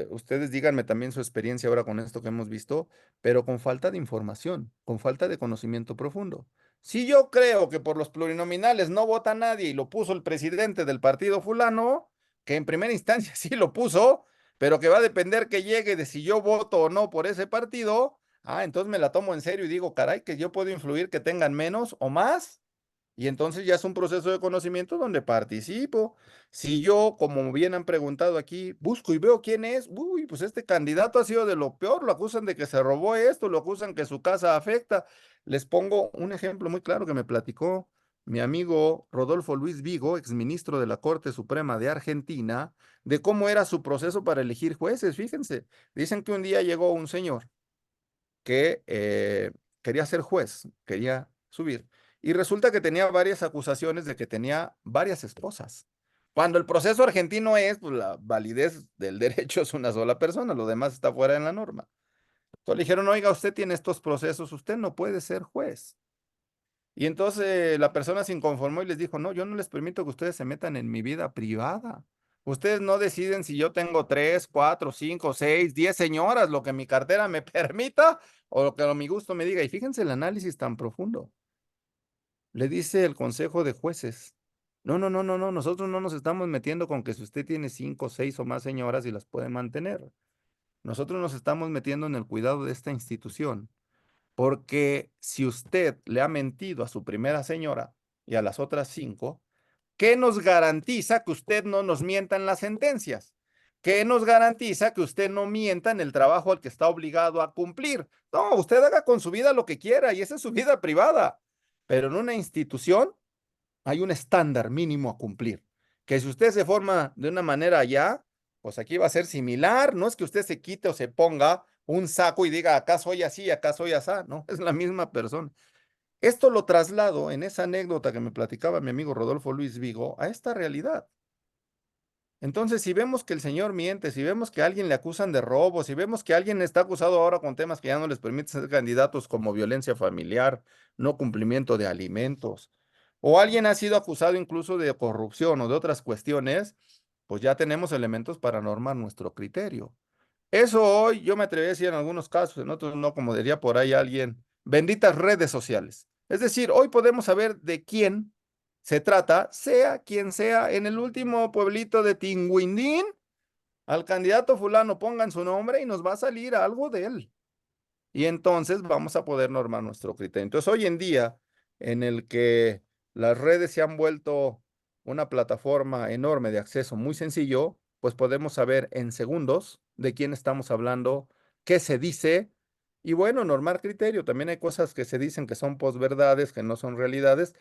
[SPEAKER 2] ustedes díganme también su experiencia ahora con esto que hemos visto, pero con falta de información, con falta de conocimiento profundo. Si yo creo que por los plurinominales no vota nadie y lo puso el presidente del partido fulano, que en primera instancia sí lo puso, pero que va a depender que llegue de si yo voto o no por ese partido, entonces me la tomo en serio y digo, caray, que yo puedo influir que tengan menos o más. Y entonces ya es un proceso de conocimiento donde participo. Si yo, como bien han preguntado aquí, busco y veo quién es, uy, pues este candidato ha sido de lo peor, lo acusan de que se robó esto, lo acusan que su casa afecta. Les pongo un ejemplo muy claro que me platicó mi amigo Rodolfo Luis Vigo, exministro de la Corte Suprema de Argentina, de cómo era su proceso para elegir jueces. Fíjense, dicen que un día llegó un señor que quería ser juez, quería subir. Y resulta que tenía varias acusaciones de que tenía varias esposas. Cuando el proceso argentino es, pues la validez del derecho es una sola persona, lo demás está fuera de la norma. Entonces le dijeron, oiga, usted tiene estos procesos, usted no puede ser juez. Y entonces la persona se inconformó y les dijo, no, yo no les permito que ustedes se metan en mi vida privada. Ustedes no deciden si yo tengo 3, 4, 5, 6, 10 señoras, lo que mi cartera me permita o lo que a mi gusto me diga. Y fíjense el análisis tan profundo. Le dice el Consejo de Jueces, No, no, no, no, no, nosotros no nos estamos metiendo con que si usted tiene 5, 6 o más señoras y las puede mantener. Nosotros nos estamos metiendo en el cuidado de esta institución, porque si usted le ha mentido a su primera señora y a las otras 5, ¿qué nos garantiza que usted no nos mienta en las sentencias? ¿Qué nos garantiza que usted no mienta en el trabajo al que está obligado a cumplir? No, usted haga con su vida lo que quiera y esa es su vida privada, pero en una institución hay un estándar mínimo a cumplir, que si usted se forma de una manera allá, pues aquí va a ser similar, no es que usted se quite o se ponga un saco y diga, acá soy así, acá soy asá, no, es la misma persona. Esto lo traslado en esa anécdota que me platicaba mi amigo Rodolfo Luis Vigo a esta realidad. Entonces, si vemos que el señor miente, si vemos que a alguien le acusan de robo, si vemos que alguien está acusado ahora con temas que ya no les permiten ser candidatos como violencia familiar, no cumplimiento de alimentos, o alguien ha sido acusado incluso de corrupción o de otras cuestiones, pues ya tenemos elementos para normar nuestro criterio. Eso hoy yo me atrevería a decir en algunos casos, en otros no, como diría por ahí alguien, benditas redes sociales. Es decir, hoy podemos saber de quién se trata, sea quien sea, en el último pueblito de Tinguindín, al candidato fulano pongan su nombre y nos va a salir algo de él. Y entonces vamos a poder normar nuestro criterio. Entonces, hoy en día, en el que las redes se han vuelto una plataforma enorme de acceso muy sencillo, pues podemos saber en segundos de quién estamos hablando, qué se dice, y bueno, normar criterio. También hay cosas que se dicen que son posverdades, que no son realidades,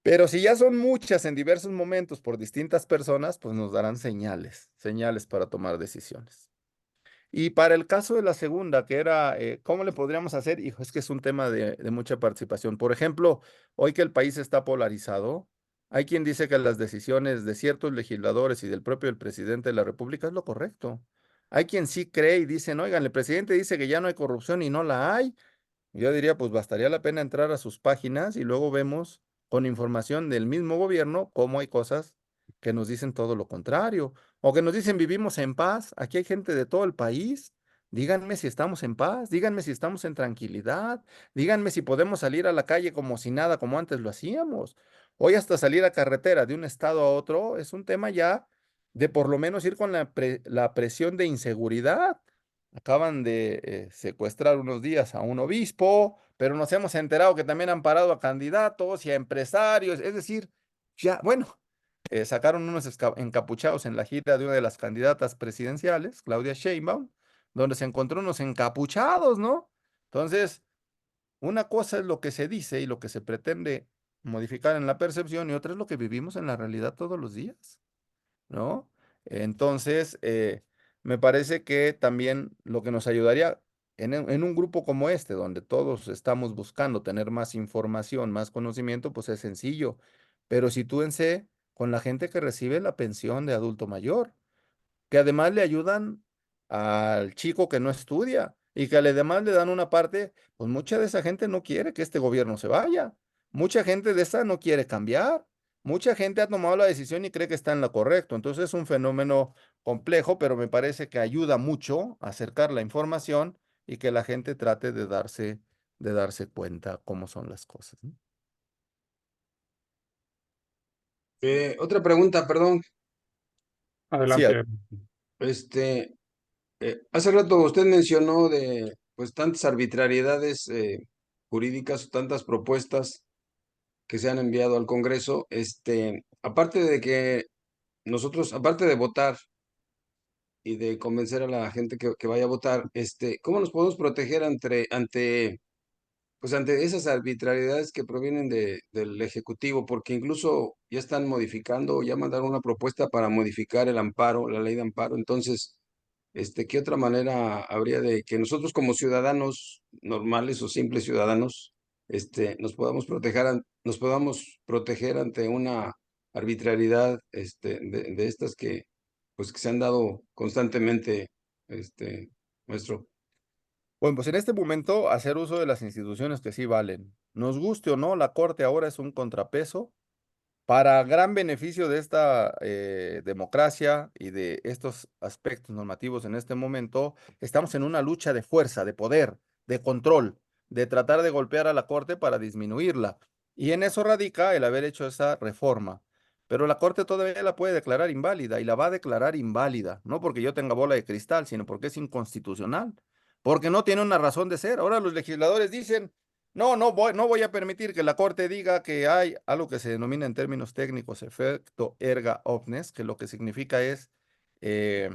[SPEAKER 2] pero si ya son muchas en diversos momentos por distintas personas, pues nos darán señales, señales para tomar decisiones. Y para el caso de la segunda, que era, ¿cómo le podríamos hacer? Hijo, es que es un tema de mucha participación. Por ejemplo, hoy que el país está polarizado, hay quien dice que las decisiones de ciertos legisladores y del propio el presidente de la República es lo correcto. Hay quien sí cree y dicen, oigan, el presidente dice que ya no hay corrupción y no la hay. Yo diría, pues bastaría la pena entrar a sus páginas y luego vemos con información del mismo gobierno cómo hay cosas que nos dicen todo lo contrario o que nos dicen vivimos en paz. Aquí hay gente de todo el país. Díganme si estamos en paz, díganme si estamos en tranquilidad, díganme si podemos salir a la calle como si nada, como antes lo hacíamos. Hoy hasta salir a carretera de un estado a otro es un tema ya de por lo menos ir con la presión de inseguridad. Acaban de secuestrar unos días a un obispo, pero nos hemos enterado que también han parado a candidatos y a empresarios. Es decir, ya, bueno, sacaron unos encapuchados en la gira de una de las candidatas presidenciales, Claudia Sheinbaum, donde se encontró unos encapuchados, ¿no? Entonces, una cosa es lo que se dice y lo que se pretende modificar en la percepción y otra es lo que vivimos en la realidad todos los días, ¿no? Entonces, me parece que también lo que nos ayudaría en un grupo como este, donde todos estamos buscando tener más información, más conocimiento, pues es sencillo. Pero sitúense con la gente que recibe la pensión de adulto mayor, que además le ayudan al chico que no estudia y que además le dan una parte, pues mucha de esa gente no quiere que este gobierno se vaya, mucha gente de esa no quiere cambiar, mucha gente ha tomado la decisión y cree que está en lo correcto, entonces es un fenómeno complejo, pero me parece que ayuda mucho a acercar la información y que la gente trate de darse cuenta cómo son las cosas, ¿no?
[SPEAKER 3] Otra pregunta, perdón.
[SPEAKER 2] Sí,
[SPEAKER 1] Adelante.
[SPEAKER 3] Este, hace rato usted mencionó de pues tantas arbitrariedades jurídicas o tantas propuestas que se han enviado al Congreso. Aparte de que nosotros, aparte de votar y de convencer a la gente que vaya a votar, ¿cómo nos podemos proteger pues ante esas arbitrariedades que provienen del Ejecutivo? Porque incluso ya están modificando, ya mandaron una propuesta para modificar el amparo, la ley de amparo. Entonces, ¿qué otra manera habría de que nosotros como ciudadanos normales o simples ciudadanos, nos podamos proteger ante una arbitrariedad, de estas pues que se han dado constantemente, nuestro?
[SPEAKER 2] bueno, pues en este momento hacer uso de las instituciones que sí valen. Nos guste o no, la Corte ahora es un contrapeso para gran beneficio de esta democracia y de estos aspectos normativos en este momento. Estamos en una lucha de fuerza, de poder, de control, de tratar de golpear a la Corte para disminuirla. Y en eso radica el haber hecho esa reforma. pero la Corte todavía la puede declarar inválida y la va a declarar inválida, no porque yo tenga bola de cristal, sino porque es inconstitucional, porque no tiene una razón de ser. Ahora los legisladores dicen, no voy a permitir que la Corte diga que hay algo que se denomina en términos técnicos efecto erga omnes, que lo que significa es eh,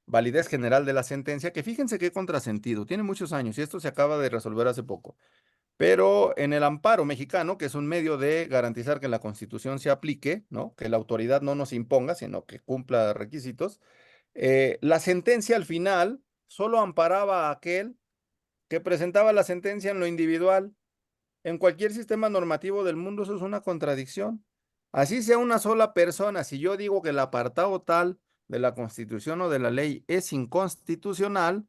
[SPEAKER 2] validez general de la sentencia, que fíjense qué contrasentido, tiene muchos años y esto se acaba de resolver hace poco. Pero en el amparo mexicano, que es un medio de garantizar que la Constitución se aplique, ¿no? Que la autoridad no nos imponga, sino que cumpla requisitos, la sentencia al final solo amparaba a aquel que presentaba la sentencia en lo individual. En cualquier sistema normativo del mundo eso es una contradicción. Así sea una sola persona, si yo digo que el apartado tal de la Constitución o de la ley es inconstitucional,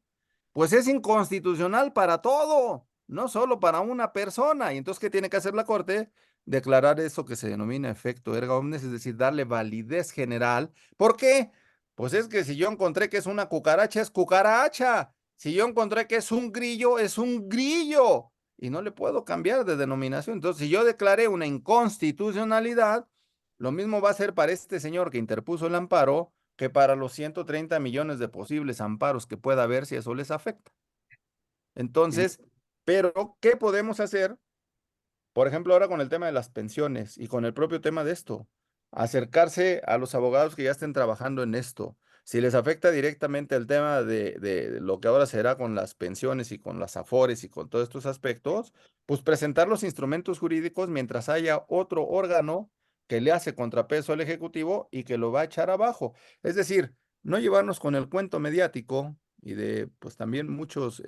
[SPEAKER 2] pues es inconstitucional para todo, no solo para una persona. Y entonces, ¿qué tiene que hacer la Corte? Declarar eso que se denomina efecto erga omnes, es decir, darle validez general. ¿Por qué? Pues es que si yo encontré que es una cucaracha, es cucaracha. Si yo encontré que es un grillo, es un grillo. Y no le puedo cambiar de denominación. Entonces, si yo declaré una inconstitucionalidad, lo mismo va a ser para este señor que interpuso el amparo que para los 130 millones de posibles amparos que pueda haber si eso les afecta. Entonces, pero, ¿qué podemos hacer? Por ejemplo, ahora con el tema de las pensiones y con el propio tema de esto, acercarse a los abogados que ya estén trabajando en esto. Si les afecta directamente el tema de lo que ahora será con las pensiones y con las afores y con todos estos aspectos, pues presentar los instrumentos jurídicos mientras haya otro órgano que le hace contrapeso al Ejecutivo y que lo va a echar abajo. Es decir, no llevarnos con el cuento mediático y de, pues también muchos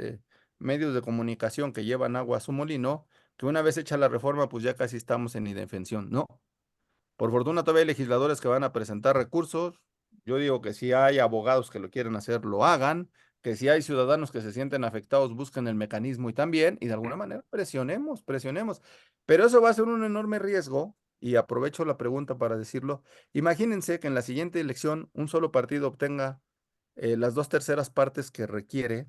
[SPEAKER 2] medios de comunicación que llevan agua a su molino, que una vez hecha la reforma, pues ya casi estamos en indefensión. No, por fortuna todavía hay legisladores que van a presentar recursos. Yo digo que si hay abogados que lo quieren hacer, lo hagan, que si hay ciudadanos que se sienten afectados, busquen el mecanismo y también, y de alguna manera presionemos, presionemos. Pero eso va a ser un enorme riesgo, y aprovecho la pregunta para decirlo. Imagínense que en la siguiente elección un solo partido obtenga las 2/3 partes que requiere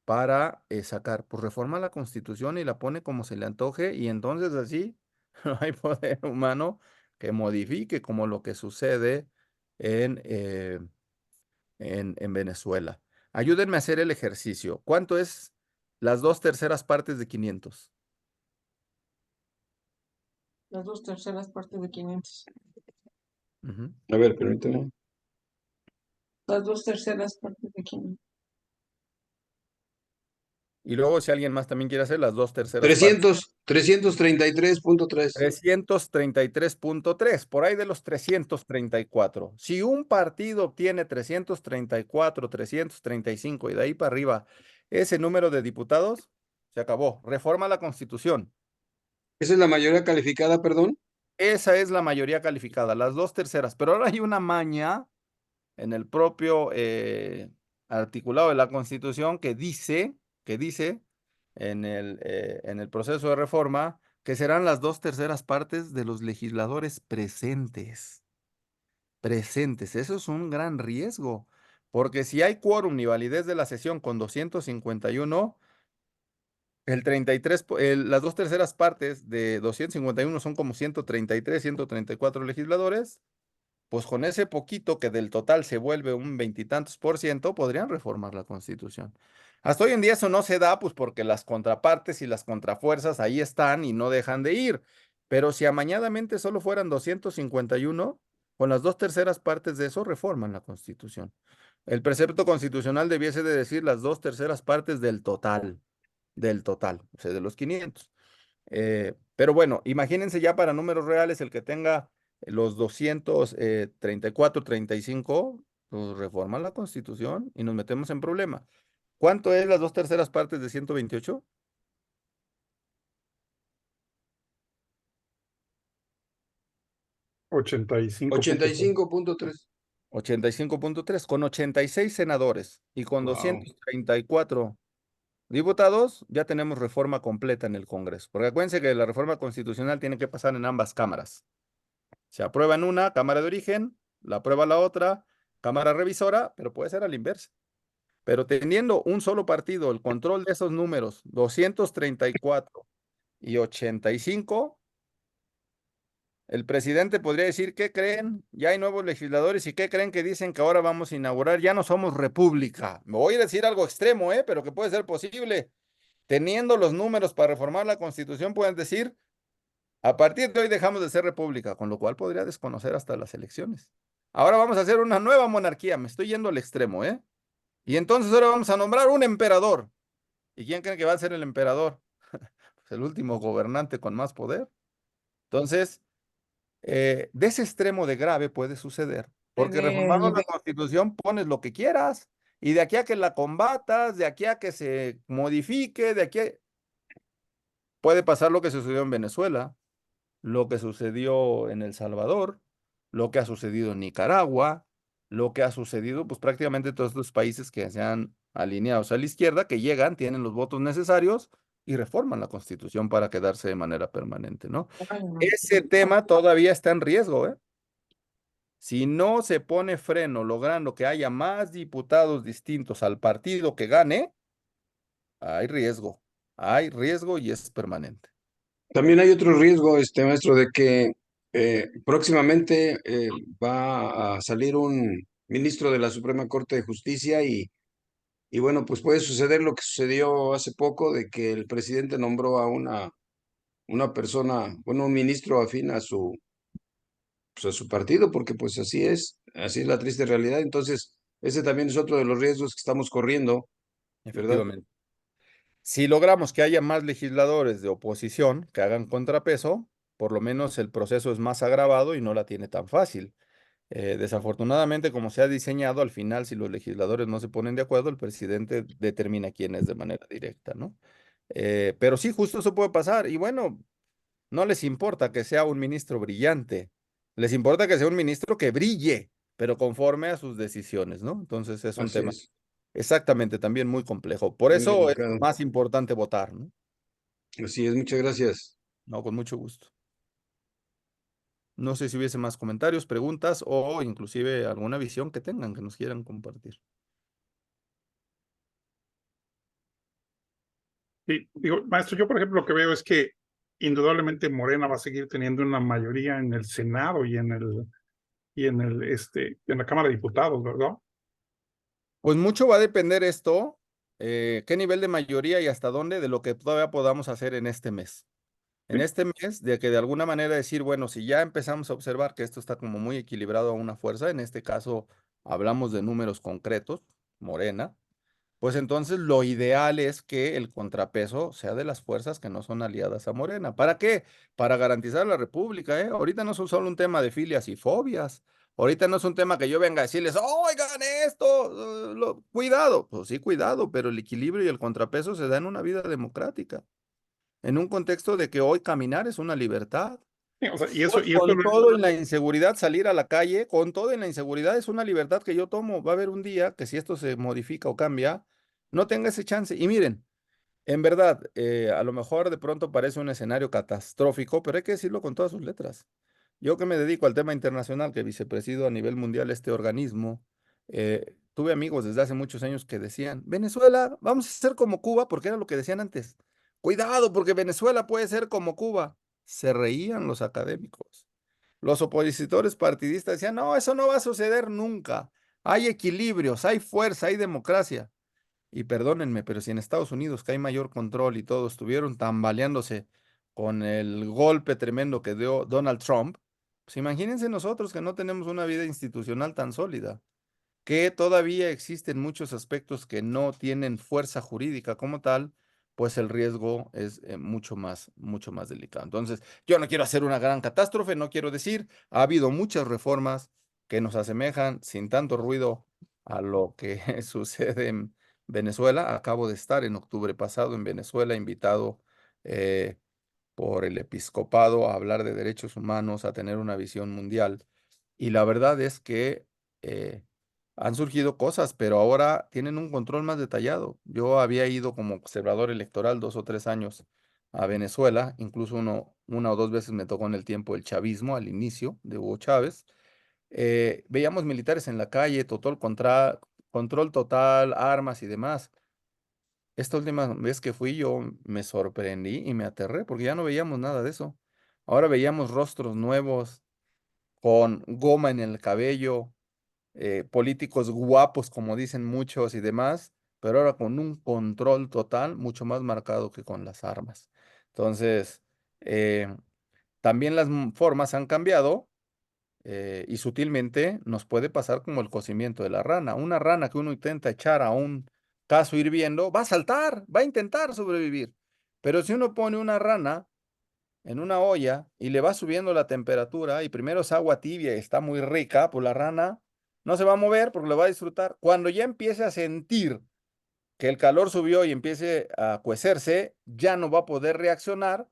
[SPEAKER 2] para sacar, pues reforma la Constitución y la pone como se le antoje y entonces así no hay poder humano que modifique como lo que sucede en, eh, en Venezuela. Ayúdenme a hacer el ejercicio. ¿Cuánto es las 2/3 partes de 500?
[SPEAKER 5] Las 2/3 partes de 500.
[SPEAKER 2] Ujú.
[SPEAKER 3] A ver, permíteme.
[SPEAKER 5] Las 2/3 partes de 500.
[SPEAKER 2] Y luego si alguien más también quiere hacer las 2/3 partes.
[SPEAKER 3] 333.3.
[SPEAKER 2] 333.3, por ahí de los 334. Si un partido obtiene 334, 335 y de ahí para arriba ese número de diputados, se acabó. Reforma la Constitución.
[SPEAKER 3] ¿Esa es la mayoría calificada, perdón?
[SPEAKER 2] Esa es la mayoría calificada, las 2/3. Pero ahora hay una maña en el propio articulado de la Constitución que dice en el proceso de reforma que serán las 2/3 partes de los legisladores presentes. Presentes. Eso es un gran riesgo, porque si hay quórum ni validez de la sesión con 251, el 33, las 2/3 partes de 251 son como 133, 134 legisladores, pues con ese poquito que del total se vuelve un veintitantos por ciento, podrían reformar la Constitución. Hasta hoy en día eso no se da, pues porque las contrapartes y las contrafuerzas ahí están y no dejan de ir. Pero si amañadamente solo fueran 251, con las 2/3 partes de eso reforman la Constitución. El precepto constitucional debiese de decir las 2/3 partes del total, o sea, de los 500. Pero bueno, imagínense ya para números reales el que tenga los 234, 35, pues reforma la Constitución y nos metemos en problema. ¿Cuánto es las 2/3 partes de 128?
[SPEAKER 1] 85.3.
[SPEAKER 3] 85.3.
[SPEAKER 2] 85.3, con 86 senadores y con
[SPEAKER 3] Wow.
[SPEAKER 2] 234 diputados, ya tenemos reforma completa en el Congreso. Porque acuérdense que la reforma constitucional tiene que pasar en ambas cámaras. Se aprueba en una, cámara de origen, la aprueba la otra, cámara revisora, pero puede ser a la inversa. Pero teniendo un solo partido el control de esos números, 234 y 85, El presidente podría decir, ¿qué creen? Ya hay nuevos legisladores y ¿qué creen que dicen que ahora vamos a inaugurar? Ya no somos república. Me voy a decir algo extremo, pero que puede ser posible. Teniendo los números para reformar la Constitución, pueden decir, a partir de hoy dejamos de ser república, con lo cual podría desconocer hasta las elecciones. Ahora vamos a hacer una nueva monarquía, me estoy yendo al extremo, ¿eh? Y entonces ahora vamos a nombrar un emperador. ¿Y quién cree que va a ser el emperador? Pues el último gobernante con más poder. Entonces, de ese extremo de grave puede suceder, porque reformando la Constitución pones lo que quieras, y de aquí a que la combatas, de aquí a que se modifique, de aquí a... puede pasar lo que sucedió en Venezuela, lo que sucedió en El Salvador, lo que ha sucedido en Nicaragua, lo que ha sucedido, pues prácticamente todos estos países que se han alineado a la izquierda, que llegan, tienen los votos necesarios y reforman la Constitución para quedarse de manera permanente, ¿no? Ese tema todavía está en riesgo, ¿eh? Si no se pone freno logrando que haya más diputados distintos al partido que gane, hay riesgo y es permanente.
[SPEAKER 3] También hay otro riesgo, maestro, de que próximamente va a salir un ministro de la Suprema Corte de Justicia y bueno, pues puede suceder lo que sucedió hace poco, de que el presidente nombró a una persona, bueno, un ministro afín pues, a su partido, porque pues así es la triste realidad. Entonces, ese también es otro de los riesgos que estamos corriendo, ¿verdad?
[SPEAKER 2] Efectivamente. Si logramos que haya más legisladores de oposición que hagan contrapeso, por lo menos el proceso es más agravado y no la tiene tan fácil. Desafortunadamente, como se ha diseñado, al final, si los legisladores no se ponen de acuerdo, el presidente determina quién es de manera directa, ¿no? Pero sí, justo eso puede pasar. Y bueno, no les importa que sea un ministro brillante, les importa que sea un ministro que brille, pero conforme a sus decisiones, ¿no? Entonces es un
[SPEAKER 3] Así
[SPEAKER 2] tema
[SPEAKER 3] es,
[SPEAKER 2] exactamente también muy complejo. Por
[SPEAKER 3] muy
[SPEAKER 2] eso es
[SPEAKER 3] delicado.
[SPEAKER 2] más importante votar, ¿no?
[SPEAKER 3] Así es, muchas gracias.
[SPEAKER 2] No, con mucho gusto. No sé si hubiese más comentarios, preguntas o inclusive alguna visión que tengan que nos quieran compartir.
[SPEAKER 1] Y digo, maestro, yo por ejemplo lo que veo es que indudablemente Morena va a seguir teniendo una mayoría en el Senado y en la Cámara de Diputados, ¿verdad?
[SPEAKER 2] Pues mucho va a depender esto, qué nivel de mayoría y hasta dónde de lo que todavía podamos hacer en este mes. En
[SPEAKER 1] Sí.
[SPEAKER 2] este mes, de que de alguna manera decir, bueno, si ya empezamos a observar que esto está como muy equilibrado a una fuerza, en este caso hablamos de números concretos, Morena, pues entonces lo ideal es que el contrapeso sea de las fuerzas que no son aliadas a Morena. ¿Para qué? Para garantizar la república, ¿eh? Ahorita no es solo un tema de filias y fobias. Ahorita no es un tema que yo venga a decirles, oigan esto, cuidado. Pues sí, cuidado, pero el equilibrio y el contrapeso se da en una vida democrática, en un contexto de que hoy caminar es una libertad.
[SPEAKER 1] Sí, o sea,
[SPEAKER 2] Hoy con todo en la inseguridad salir a la calle, con todo en la inseguridad es una libertad que yo tomo. Va a haber un día que si esto se modifica o cambia, no tenga ese chance. Y miren, en verdad, a lo mejor de pronto parece un escenario catastrófico, pero hay que decirlo con todas sus letras. Yo que me dedico al tema internacional, que vicepresido a nivel mundial este organismo, tuve amigos desde hace muchos años que decían, Venezuela, vamos a ser como Cuba, porque era lo que decían antes. Cuidado, porque Venezuela puede ser como Cuba. Se reían los académicos. Los opositores partidistas decían, no, eso no va a suceder nunca. Hay equilibrios, hay fuerza, hay democracia. Y perdónenme, pero si en Estados Unidos, que hay mayor control y todo, estuvieron tambaleándose con el golpe tremendo que dio Donald Trump, pues imagínense nosotros que no tenemos una vida institucional tan sólida, que todavía existen muchos aspectos que no tienen fuerza jurídica como tal, pues el riesgo es mucho más delicado. Entonces, yo no quiero hacer una gran catástrofe, no quiero decir, ha habido muchas reformas que nos asemejan sin tanto ruido a lo que sucede en Venezuela. Acabo de estar en octubre pasado en Venezuela, invitado eh, por el episcopado a hablar de derechos humanos, a tener una visión mundial. Y la verdad es que eh, han surgido cosas, pero ahora tienen un control más detallado. Yo había ido como observador electoral 2 o 3 años a Venezuela, incluso una o dos veces me tocó en el tiempo el chavismo, al inicio de Hugo Chávez. Veíamos militares en la calle, control total, armas y demás. Esta última vez que fui yo me sorprendí y me aterré porque ya no veíamos nada de eso. Ahora veíamos rostros nuevos, con goma en el cabello, políticos guapos, como dicen muchos y demás, pero ahora con un control total mucho más marcado que con las armas. Entonces, eh, también las formas han cambiado y sutilmente nos puede pasar como el cocimiento de la rana. Una rana que uno intenta echar a un caso hirviendo, va a saltar, va a intentar sobrevivir. Pero si uno pone una rana en una olla y le va subiendo la temperatura y primero es agua tibia y está muy rica, pues la rana no se va a mover porque lo va a disfrutar. Cuando ya empiece a sentir que el calor subió y empiece a cuecerse, ya no va a poder reaccionar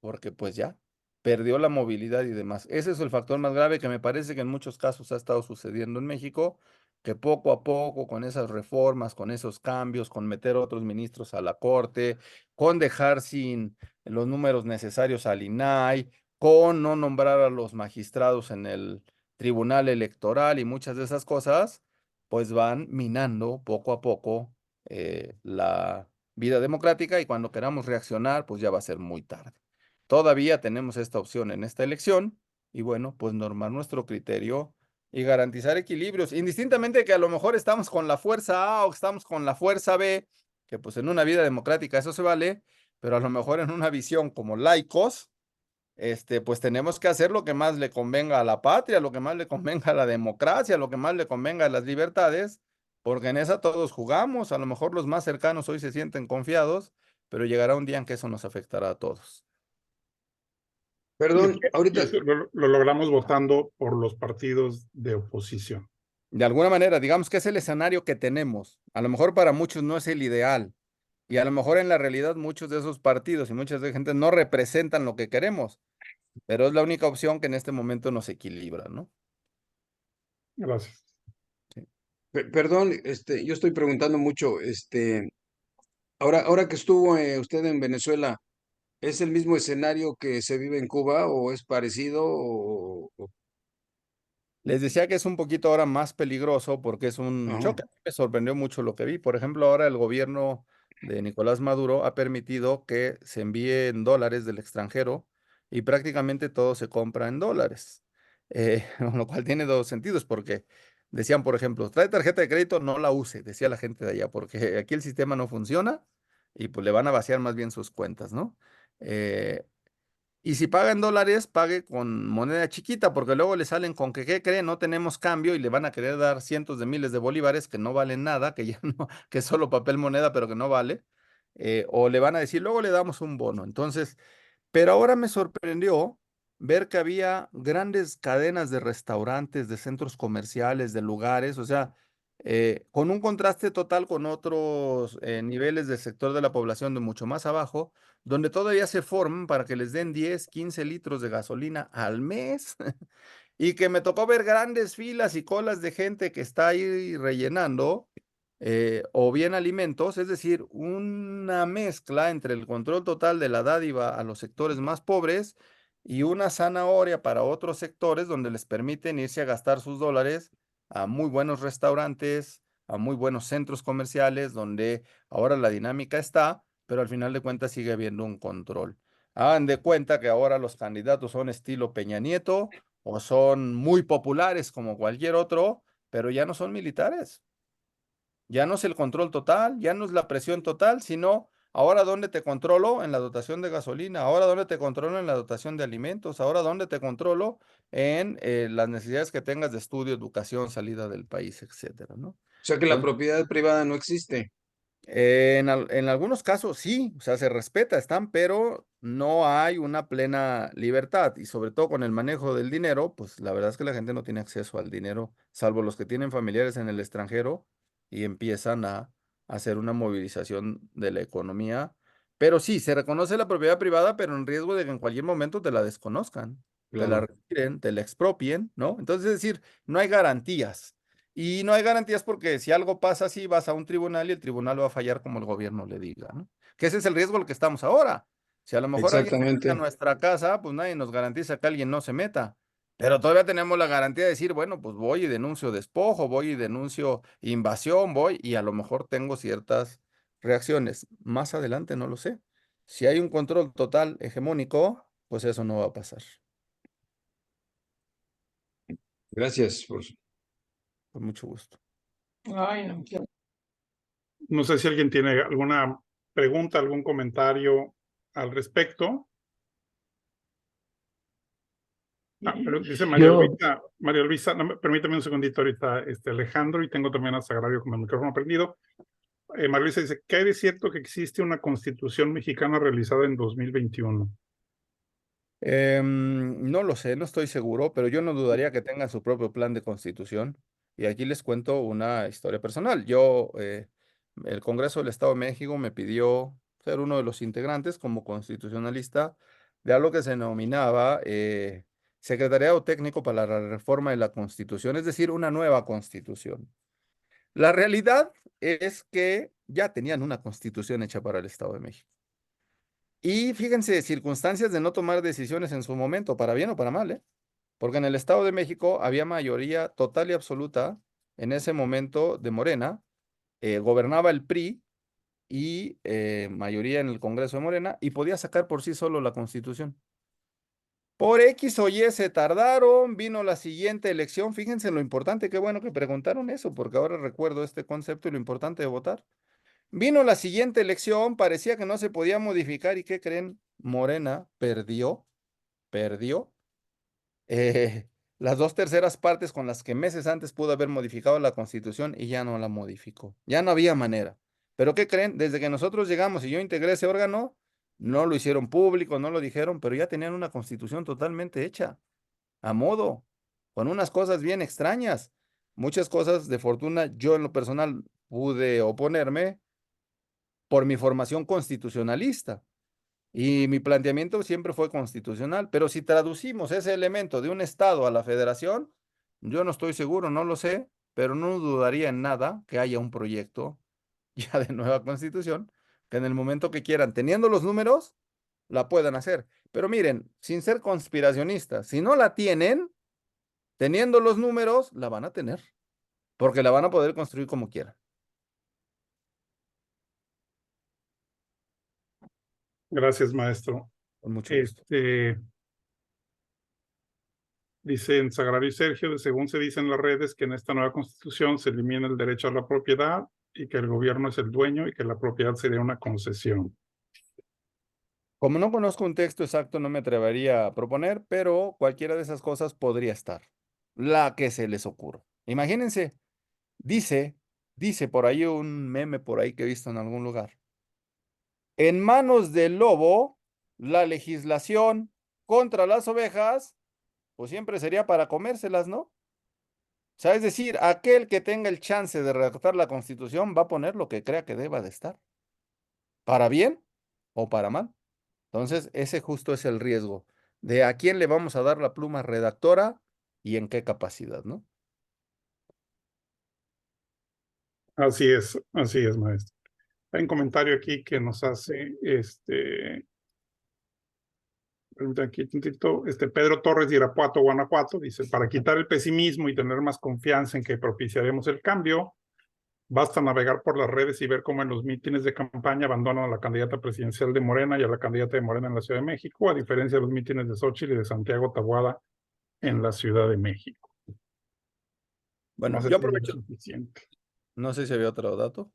[SPEAKER 2] porque pues ya perdió la movilidad y demás. Ese es el factor más grave que me parece que en muchos casos ha estado sucediendo en México, que poco a poco con esas reformas, con esos cambios, con meter otros ministros a la corte, con dejar sin los números necesarios al INAI, con no nombrar a los magistrados en el Tribunal Electoral y muchas de esas cosas, pues van minando poco a poco la vida democrática y cuando queramos reaccionar, pues ya va a ser muy tarde. Todavía tenemos esta opción en esta elección y bueno, pues normar nuestro criterio y garantizar equilibrios, indistintamente que a lo mejor estamos con la fuerza A o estamos con la fuerza B, que pues en una vida democrática eso se vale, pero a lo mejor en una visión como laicos, pues tenemos que hacer lo que más le convenga a la patria, lo que más le convenga a la democracia, lo que más le convenga a las libertades, porque en esa todos jugamos, a lo mejor los más cercanos hoy se sienten confiados, pero llegará un día en que eso nos afectará a todos.
[SPEAKER 1] Y
[SPEAKER 3] Perdón, ahorita,
[SPEAKER 1] eso lo logramos votando por los partidos de oposición.
[SPEAKER 2] De alguna manera, digamos que es el escenario que tenemos. A lo mejor para muchos no es el ideal, y a lo mejor en la realidad muchos de esos partidos y muchas de gente no representan lo que queremos, pero es la única opción que en este momento nos equilibra, ¿no?
[SPEAKER 1] Gracias.
[SPEAKER 2] Sí.
[SPEAKER 3] perdón, yo estoy preguntando mucho, ahora que estuvo usted en Venezuela, ¿es el mismo escenario que se vive en Cuba o es parecido
[SPEAKER 2] Les decía que es un poquito ahora más peligroso porque es un
[SPEAKER 3] Ajá.
[SPEAKER 2] choque. Me sorprendió mucho lo que vi. Por ejemplo, ahora el gobierno de Nicolás Maduro ha permitido que se envíen dólares del extranjero y prácticamente todo se compra en dólares. Lo cual tiene dos sentidos porque decían, por ejemplo, trae tarjeta de crédito, no la use, decía la gente de allá, porque aquí el sistema no funciona y pues le van a vaciar más bien sus cuentas, ¿no? Eh, y si paga en dólares, pague con moneda chiquita, porque luego le salen con que, ¿qué cree? No tenemos cambio y le van a querer dar cientos de miles de bolívares que no valen nada, que ya no, que es solo papel moneda, pero que no vale. O le van a decir, luego le damos un bono. Entonces, pero ahora me sorprendió ver que había grandes cadenas de restaurantes, de centros comerciales, de lugares, o sea, con un contraste total con otros niveles del sector de la población de mucho más abajo, donde todavía se forman para que les den 10, 15 litros de gasolina al mes. Y que me tocó ver grandes filas y colas de gente que está ahí rellenando, o bien alimentos, es decir, una mezcla entre el control total de la dádiva a los sectores más pobres y una zanahoria para otros sectores donde les permiten irse a gastar sus dólares a muy buenos restaurantes, a muy buenos centros comerciales, donde ahora la dinámica está, pero al final de cuentas sigue habiendo un control. Hagan de cuenta que ahora los candidatos son estilo Peña Nieto o son muy populares como cualquier otro, pero ya no son militares. Ya no es el control total, ya no es la presión total, sino ahora dónde te controlo en la dotación de gasolina, ahora dónde te controlo en la dotación de alimentos, ahora dónde te controlo en las necesidades que tengas de estudio, educación, salida del país, etcétera, ¿no?
[SPEAKER 3] O sea que la
[SPEAKER 2] Entonces,
[SPEAKER 3] propiedad privada no existe.
[SPEAKER 2] en algunos casos sí, o sea, se respeta, están, pero no hay una plena libertad y sobre todo con el manejo del dinero, pues la verdad es que la gente no tiene acceso al dinero, salvo los que tienen familiares en el extranjero y empiezan a hacer una movilización de la economía. Pero sí, se reconoce la propiedad privada, pero en riesgo de que en cualquier momento te la desconozcan, te la
[SPEAKER 3] Claro.
[SPEAKER 2] retiren, te la expropien, ¿no? Entonces, es decir, no hay garantías. Y no hay garantías porque si algo pasa así, vas a un tribunal y el tribunal va a fallar como el gobierno le diga, ¿no? Que ese es el riesgo en el que estamos ahora. Si a lo mejor alguien se mete a
[SPEAKER 3] Exactamente.
[SPEAKER 2] nuestra casa, pues nadie nos garantiza que alguien no se meta. Pero todavía tenemos la garantía de decir, bueno, pues voy y denuncio despojo, voy y denuncio invasión, voy y a lo mejor tengo ciertas reacciones. Más adelante no lo sé. Si hay un control total hegemónico, pues eso no va a pasar.
[SPEAKER 3] Gracias por
[SPEAKER 2] Con mucho gusto.
[SPEAKER 5] Ay, no quiero.
[SPEAKER 1] No sé si alguien tiene alguna pregunta, algún comentario al respecto. Pero dice María Luisa, permítame un segundito ahorita, Alejandro, y tengo también a Sagrario con el micrófono prendido. María Luisa dice, ¿qué hay de cierto que existe una constitución mexicana realizada en 2021?
[SPEAKER 2] No lo sé, no estoy seguro, pero yo no dudaría que tengan su propio plan de constitución. Y aquí les cuento una historia personal. El Congreso del Estado de México me pidió ser uno de los integrantes como constitucionalista de algo que se denominaba Secretariado Técnico para la Reforma de la Constitución, es decir, una nueva constitución. La realidad es que ya tenían una constitución hecha para el Estado de México. Y fíjense, circunstancias de no tomar decisiones en su momento, para bien o para mal, ¿eh? Porque en el Estado de México había mayoría total y absoluta en ese momento de Morena, gobernaba el PRI y mayoría en el Congreso de Morena y podía sacar por sí solo la Constitución. Por X o Y se tardaron, vino la siguiente elección, fíjense lo importante, qué bueno que preguntaron eso, porque ahora recuerdo este concepto y lo importante de votar. Vino la siguiente elección, parecía que no se podía modificar y ¿qué creen? Morena perdió. eh, las 2/3 partes con las que meses antes pudo haber modificado la Constitución y ya no la modificó. Ya no había manera. Pero ¿qué creen? Desde que nosotros llegamos y yo integré ese órgano, no lo hicieron público, no lo dijeron, pero ya tenían una Constitución totalmente hecha, a modo, con unas cosas bien extrañas. Muchas cosas de fortuna, yo en lo personal pude oponerme por mi formación constitucionalista. Y mi planteamiento siempre fue constitucional, pero si traducimos ese elemento de un estado a la federación, yo no estoy seguro, no lo sé, pero no dudaría en nada que haya un proyecto ya de nueva constitución, que en el momento que quieran, teniendo los números, la puedan hacer. Pero miren, sin ser conspiracionistas, si no la tienen, teniendo los números, la van a tener, porque la van a poder construir como quieran.
[SPEAKER 1] Gracias, maestro.
[SPEAKER 2] Con mucho gusto.
[SPEAKER 1] Dice en Sagrario y Sergio, según se dice en las redes, que en esta nueva constitución se elimina el derecho a la propiedad y que el gobierno es el dueño y que la propiedad sería una concesión.
[SPEAKER 2] Como no conozco un texto exacto, no me atrevería a proponer, pero cualquiera de esas cosas podría estar. La que se les ocurra. Imagínense, dice, dice por ahí un meme por ahí que he visto en algún lugar. En manos del lobo, la legislación contra las ovejas, pues siempre sería para comérselas, ¿no? O sea, es decir, aquel que tenga el chance de redactar la Constitución va a poner lo que crea que deba de estar, para bien o para mal. Entonces, ese justo es el riesgo de a quién le vamos a dar la pluma redactora y en qué capacidad, ¿no?
[SPEAKER 1] Así es, maestro. Hay un comentario aquí que nos hace aquí, Pedro Torres de Irapuato, Guanajuato, dice, para quitar el pesimismo y tener más confianza en que propiciaremos el cambio, basta navegar por las redes y ver cómo en los mítines de campaña abandonan a la candidata presidencial de Morena y a la candidata de Morena en la Ciudad de México, a diferencia de los mítines de Xóchitl y de Santiago Taboada en la Ciudad de México.
[SPEAKER 2] Bueno,
[SPEAKER 1] No sé
[SPEAKER 2] yo
[SPEAKER 1] si es
[SPEAKER 2] aprovecho,
[SPEAKER 1] suficiente.
[SPEAKER 2] no sé si había otro dato.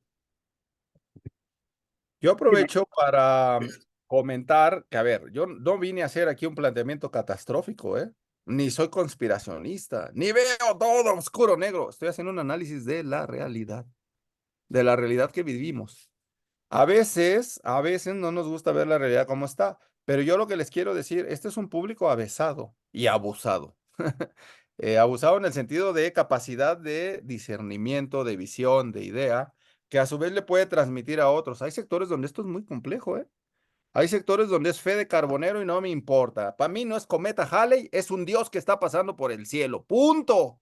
[SPEAKER 2] Yo
[SPEAKER 1] Sí, no.
[SPEAKER 2] aprovecho para comentar que, a ver, yo no vine a hacer aquí un planteamiento catastrófico, ¿eh? Ni soy conspiracionista, ni veo todo oscuro negro. Estoy haciendo un análisis de la realidad que vivimos. A veces no nos gusta ver la realidad como está, pero yo lo que les quiero decir, este es un público avesado y abusado. Abusado en el sentido de capacidad de discernimiento, de visión, de idea, que a su vez le puede transmitir a otros. Hay sectores donde esto es muy complejo, ¿eh? Hay sectores donde es fe de carbonero y no me importa. Para mí no es cometa Halley, es un dios que está pasando por el cielo. Punto.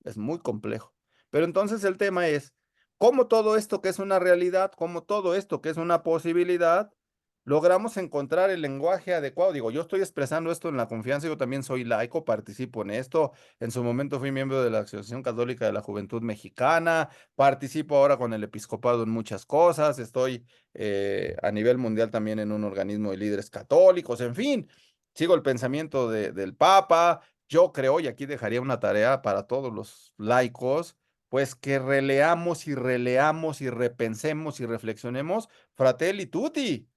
[SPEAKER 2] Es muy complejo. Pero entonces el tema es, ¿cómo todo esto que es una realidad, cómo todo esto que es una posibilidad, logramos encontrar el lenguaje adecuado? Digo, yo estoy expresando esto en la confianza, yo también soy laico, participo en esto. En su momento fui miembro de la Asociación Católica de la Juventud Mexicana, participo ahora con el episcopado en muchas cosas, estoy a nivel mundial también en un organismo de líderes católicos, en fin. sigo el pensamiento del Papa. Yo creo, y aquí dejaría una tarea para todos los laicos, pues que releamos y releamos y repensemos y reflexionemos Fratelli Tutti.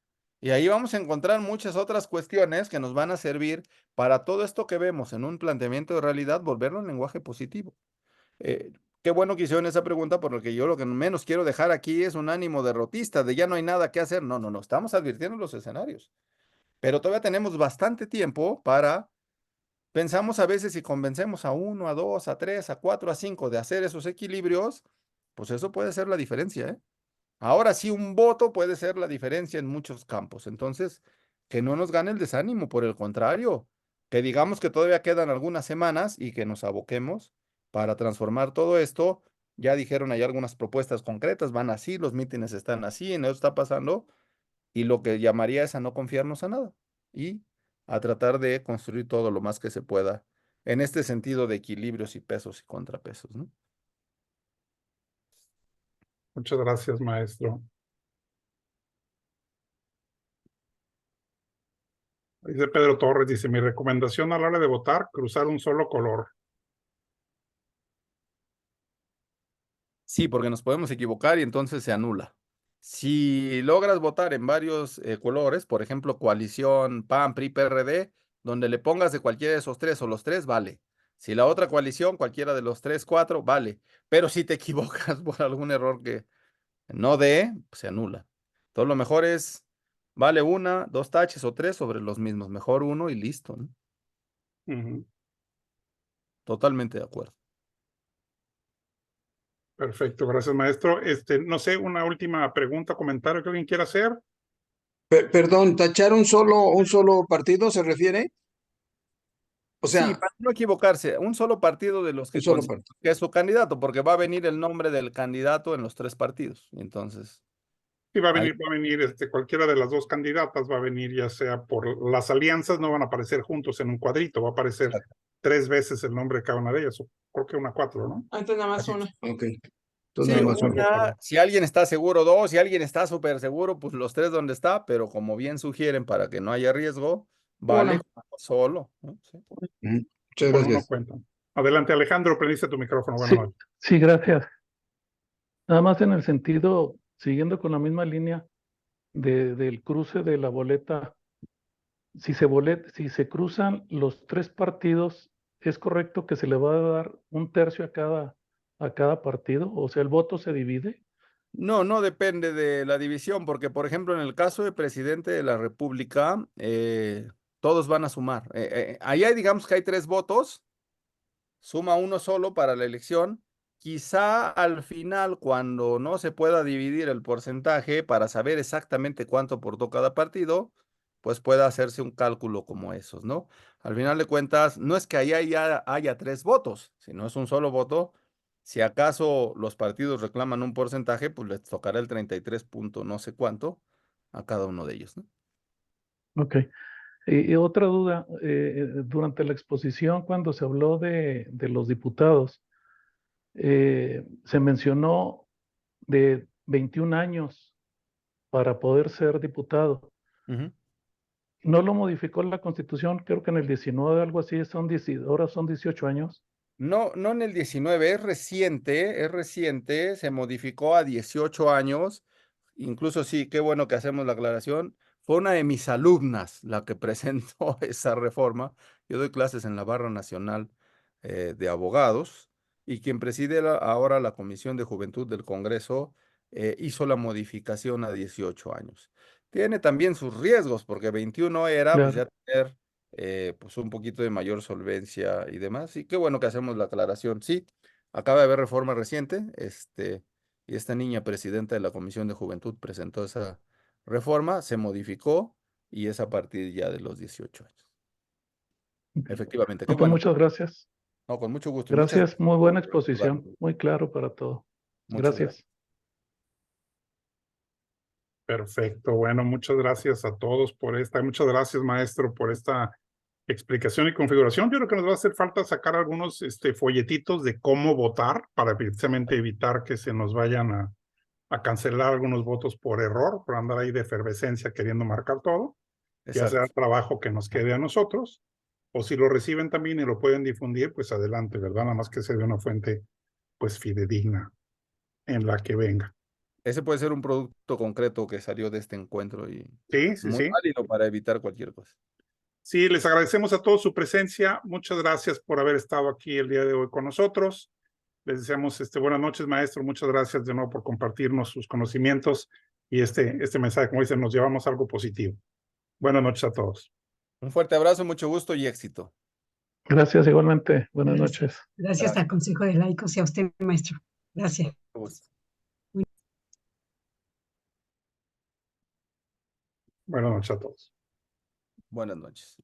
[SPEAKER 2] Y ahí vamos a encontrar muchas otras cuestiones que nos van a servir para todo esto que vemos en un planteamiento de realidad, volverlo en lenguaje positivo. Eh, Qué bueno que hicieron esa pregunta, porque yo lo que menos quiero dejar aquí es un ánimo derrotista de ya no hay nada que hacer. No, no, no, estamos advirtiendo los escenarios, pero todavía tenemos bastante tiempo para, pensamos a veces si convencemos a uno, a dos, a tres, a cuatro, a cinco de hacer esos equilibrios, pues eso puede ser la diferencia, ¿eh? Ahora sí, un voto puede ser la diferencia en muchos campos. Entonces, que no nos gane el desánimo, por el contrario, que digamos que todavía quedan algunas semanas y que nos aboquemos para transformar todo esto. Ya dijeron, hay algunas propuestas concretas, van así, los mítines están así, en eso está pasando, y lo que llamaría es a no confiarnos a nada y a tratar de construir todo lo más que se pueda en este sentido de equilibrios y pesos y contrapesos, ¿no?
[SPEAKER 1] Muchas gracias, maestro. Dice Pedro Torres, dice, mi recomendación a la hora de votar, cruzar un solo color.
[SPEAKER 2] Sí, porque nos podemos equivocar y entonces se anula. Si logras votar en varios colores, por ejemplo, coalición, PAN, PRI, PRD, donde le pongas de cualquiera de esos tres o los tres, vale. Si la otra coalición, cualquiera de los tres, cuatro, vale. Pero si te equivocas por algún error que no dé, pues se anula. Entonces lo mejor es, vale una, dos taches o tres sobre los mismos. Mejor uno y listo, ¿no?
[SPEAKER 1] Ujú.
[SPEAKER 2] Totalmente de acuerdo.
[SPEAKER 1] Perfecto, gracias, maestro. No sé, una última pregunta, comentario que alguien quiera hacer.
[SPEAKER 3] Perdón, ¿tachar un solo partido se refiere? O
[SPEAKER 2] Sí,
[SPEAKER 3] sea,
[SPEAKER 2] para no equivocarse, un solo partido de los
[SPEAKER 3] un
[SPEAKER 2] que
[SPEAKER 3] solo
[SPEAKER 2] considera
[SPEAKER 3] partido.
[SPEAKER 2] que es su candidato, porque va a venir el nombre del candidato en los tres partidos. Y entonces,
[SPEAKER 1] Sí,
[SPEAKER 2] ahí,
[SPEAKER 1] va a venir cualquiera de las dos candidatas, va a venir ya sea por las alianzas, no van a aparecer juntos en un cuadrito, va a aparecer
[SPEAKER 2] exacto.
[SPEAKER 1] 3 veces el nombre de cada una de ellas, o creo que una 4, ¿no?
[SPEAKER 5] Antes nada más
[SPEAKER 2] Así
[SPEAKER 5] una.
[SPEAKER 2] es.
[SPEAKER 3] Ok. Entonces
[SPEAKER 2] Sí,
[SPEAKER 3] nada
[SPEAKER 1] Sí,
[SPEAKER 3] más
[SPEAKER 1] una
[SPEAKER 3] uno.
[SPEAKER 1] por cada.
[SPEAKER 2] si alguien está seguro, dos, si alguien está súper seguro, pues los tres donde está, pero como bien sugieren, para que no haya riesgo, vale
[SPEAKER 5] Uno.
[SPEAKER 2] uno solo, ¿no? Sí.
[SPEAKER 3] Ujú. Muchas
[SPEAKER 1] Con uno
[SPEAKER 3] gracias.
[SPEAKER 1] cuentan. Adelante, Alejandro, prendiste tu micrófono. Buenas
[SPEAKER 4] Sí,
[SPEAKER 1] noches.
[SPEAKER 4] sí, gracias. Nada más en el sentido, siguiendo con la misma línea del cruce de la boleta, si se cruzan los tres partidos, ¿es correcto que se le va a dar un tercio a cada partido? O sea, ¿el voto se divide?
[SPEAKER 2] No, no depende de la división, porque por ejemplo en el caso de presidente de la República, todos van a sumar. Ahí hay, digamos que hay tres votos, suma uno solo para la elección. Quizá al final, cuando no se pueda dividir el porcentaje para saber exactamente cuánto aportó cada partido, pues pueda hacerse un cálculo como esos, ¿no? Al final de cuentas, no es que ahí haya tres votos, sino es un solo voto. Si acaso los partidos reclaman un porcentaje, pues les tocará el 33 punto no sé cuánto a cada uno de ellos, ¿no?
[SPEAKER 4] Ok. Y otra duda, durante la exposición, cuando se habló de los diputados, se mencionó de 21 años para poder ser diputado.
[SPEAKER 2] Ujú.
[SPEAKER 4] No lo modificó la Constitución, creo que en el 19, algo así, ahora son 18 años.
[SPEAKER 2] No, no en el 19, es reciente, se modificó a 18 años, incluso sí, qué bueno que hacemos la aclaración, fue una de mis alumnas la que presentó esa reforma. Yo doy clases en la Barra Nacional de Abogados y quien preside ahora la Comisión de Juventud del Congreso hizo la modificación a 18 años. Tiene también sus riesgos, porque 21 era pues
[SPEAKER 4] Claro.
[SPEAKER 2] ya tener pues un poquito de mayor solvencia y demás. Y qué bueno que hacemos la aclaración. Sí, acaba de haber reforma reciente, y esta niña presidenta de la Comisión de Juventud presentó esa reforma, se modificó y es a partir ya de los 18 años. Efectivamente, qué
[SPEAKER 4] No, pues
[SPEAKER 2] bueno.
[SPEAKER 4] muchas gracias.
[SPEAKER 2] No, con mucho gusto y muchas
[SPEAKER 4] Gracias, muy buena
[SPEAKER 2] gracias por
[SPEAKER 4] exposición,
[SPEAKER 2] recordarlo.
[SPEAKER 4] muy claro para todo.
[SPEAKER 2] Muchas gracias.
[SPEAKER 4] Gracias.
[SPEAKER 1] Perfecto. Bueno, muchas gracias a todos por muchas gracias, maestro, por esta explicación y configuración. Yo creo que nos va a hacer falta sacar algunos folletitos de cómo votar para precisamente evitar que se nos vayan a cancelar algunos votos por error, por andar ahí de efervescencia queriendo marcar todo. ya sea
[SPEAKER 2] Exacto.
[SPEAKER 1] trabajo que nos quede a nosotros, o si lo reciben también y lo pueden difundir, pues adelante, ¿verdad? Nada más que sea de una fuente, pues, fidedigna en la que venga.
[SPEAKER 2] Ese puede ser un producto concreto que salió de este encuentro y
[SPEAKER 1] Sí, sí,
[SPEAKER 2] muy
[SPEAKER 1] sí.
[SPEAKER 2] válido para evitar cualquier cosa.
[SPEAKER 1] Sí, les agradecemos a todos su presencia. Muchas gracias por haber estado aquí el día de hoy con nosotros. Les deseamos buenas noches, maestro. Muchas gracias de nuevo por compartirnos sus conocimientos y este mensaje, como dicen, nos llevamos algo positivo. Buenas noches a todos.
[SPEAKER 2] Un fuerte abrazo, mucho gusto y éxito.
[SPEAKER 4] Gracias igualmente. Buenas
[SPEAKER 6] Gracias.
[SPEAKER 4] noches.
[SPEAKER 6] Gracias al Consejo de Laicos y a usted, maestro. Gracias.
[SPEAKER 1] Buenas noches a todos.
[SPEAKER 2] Buenas noches.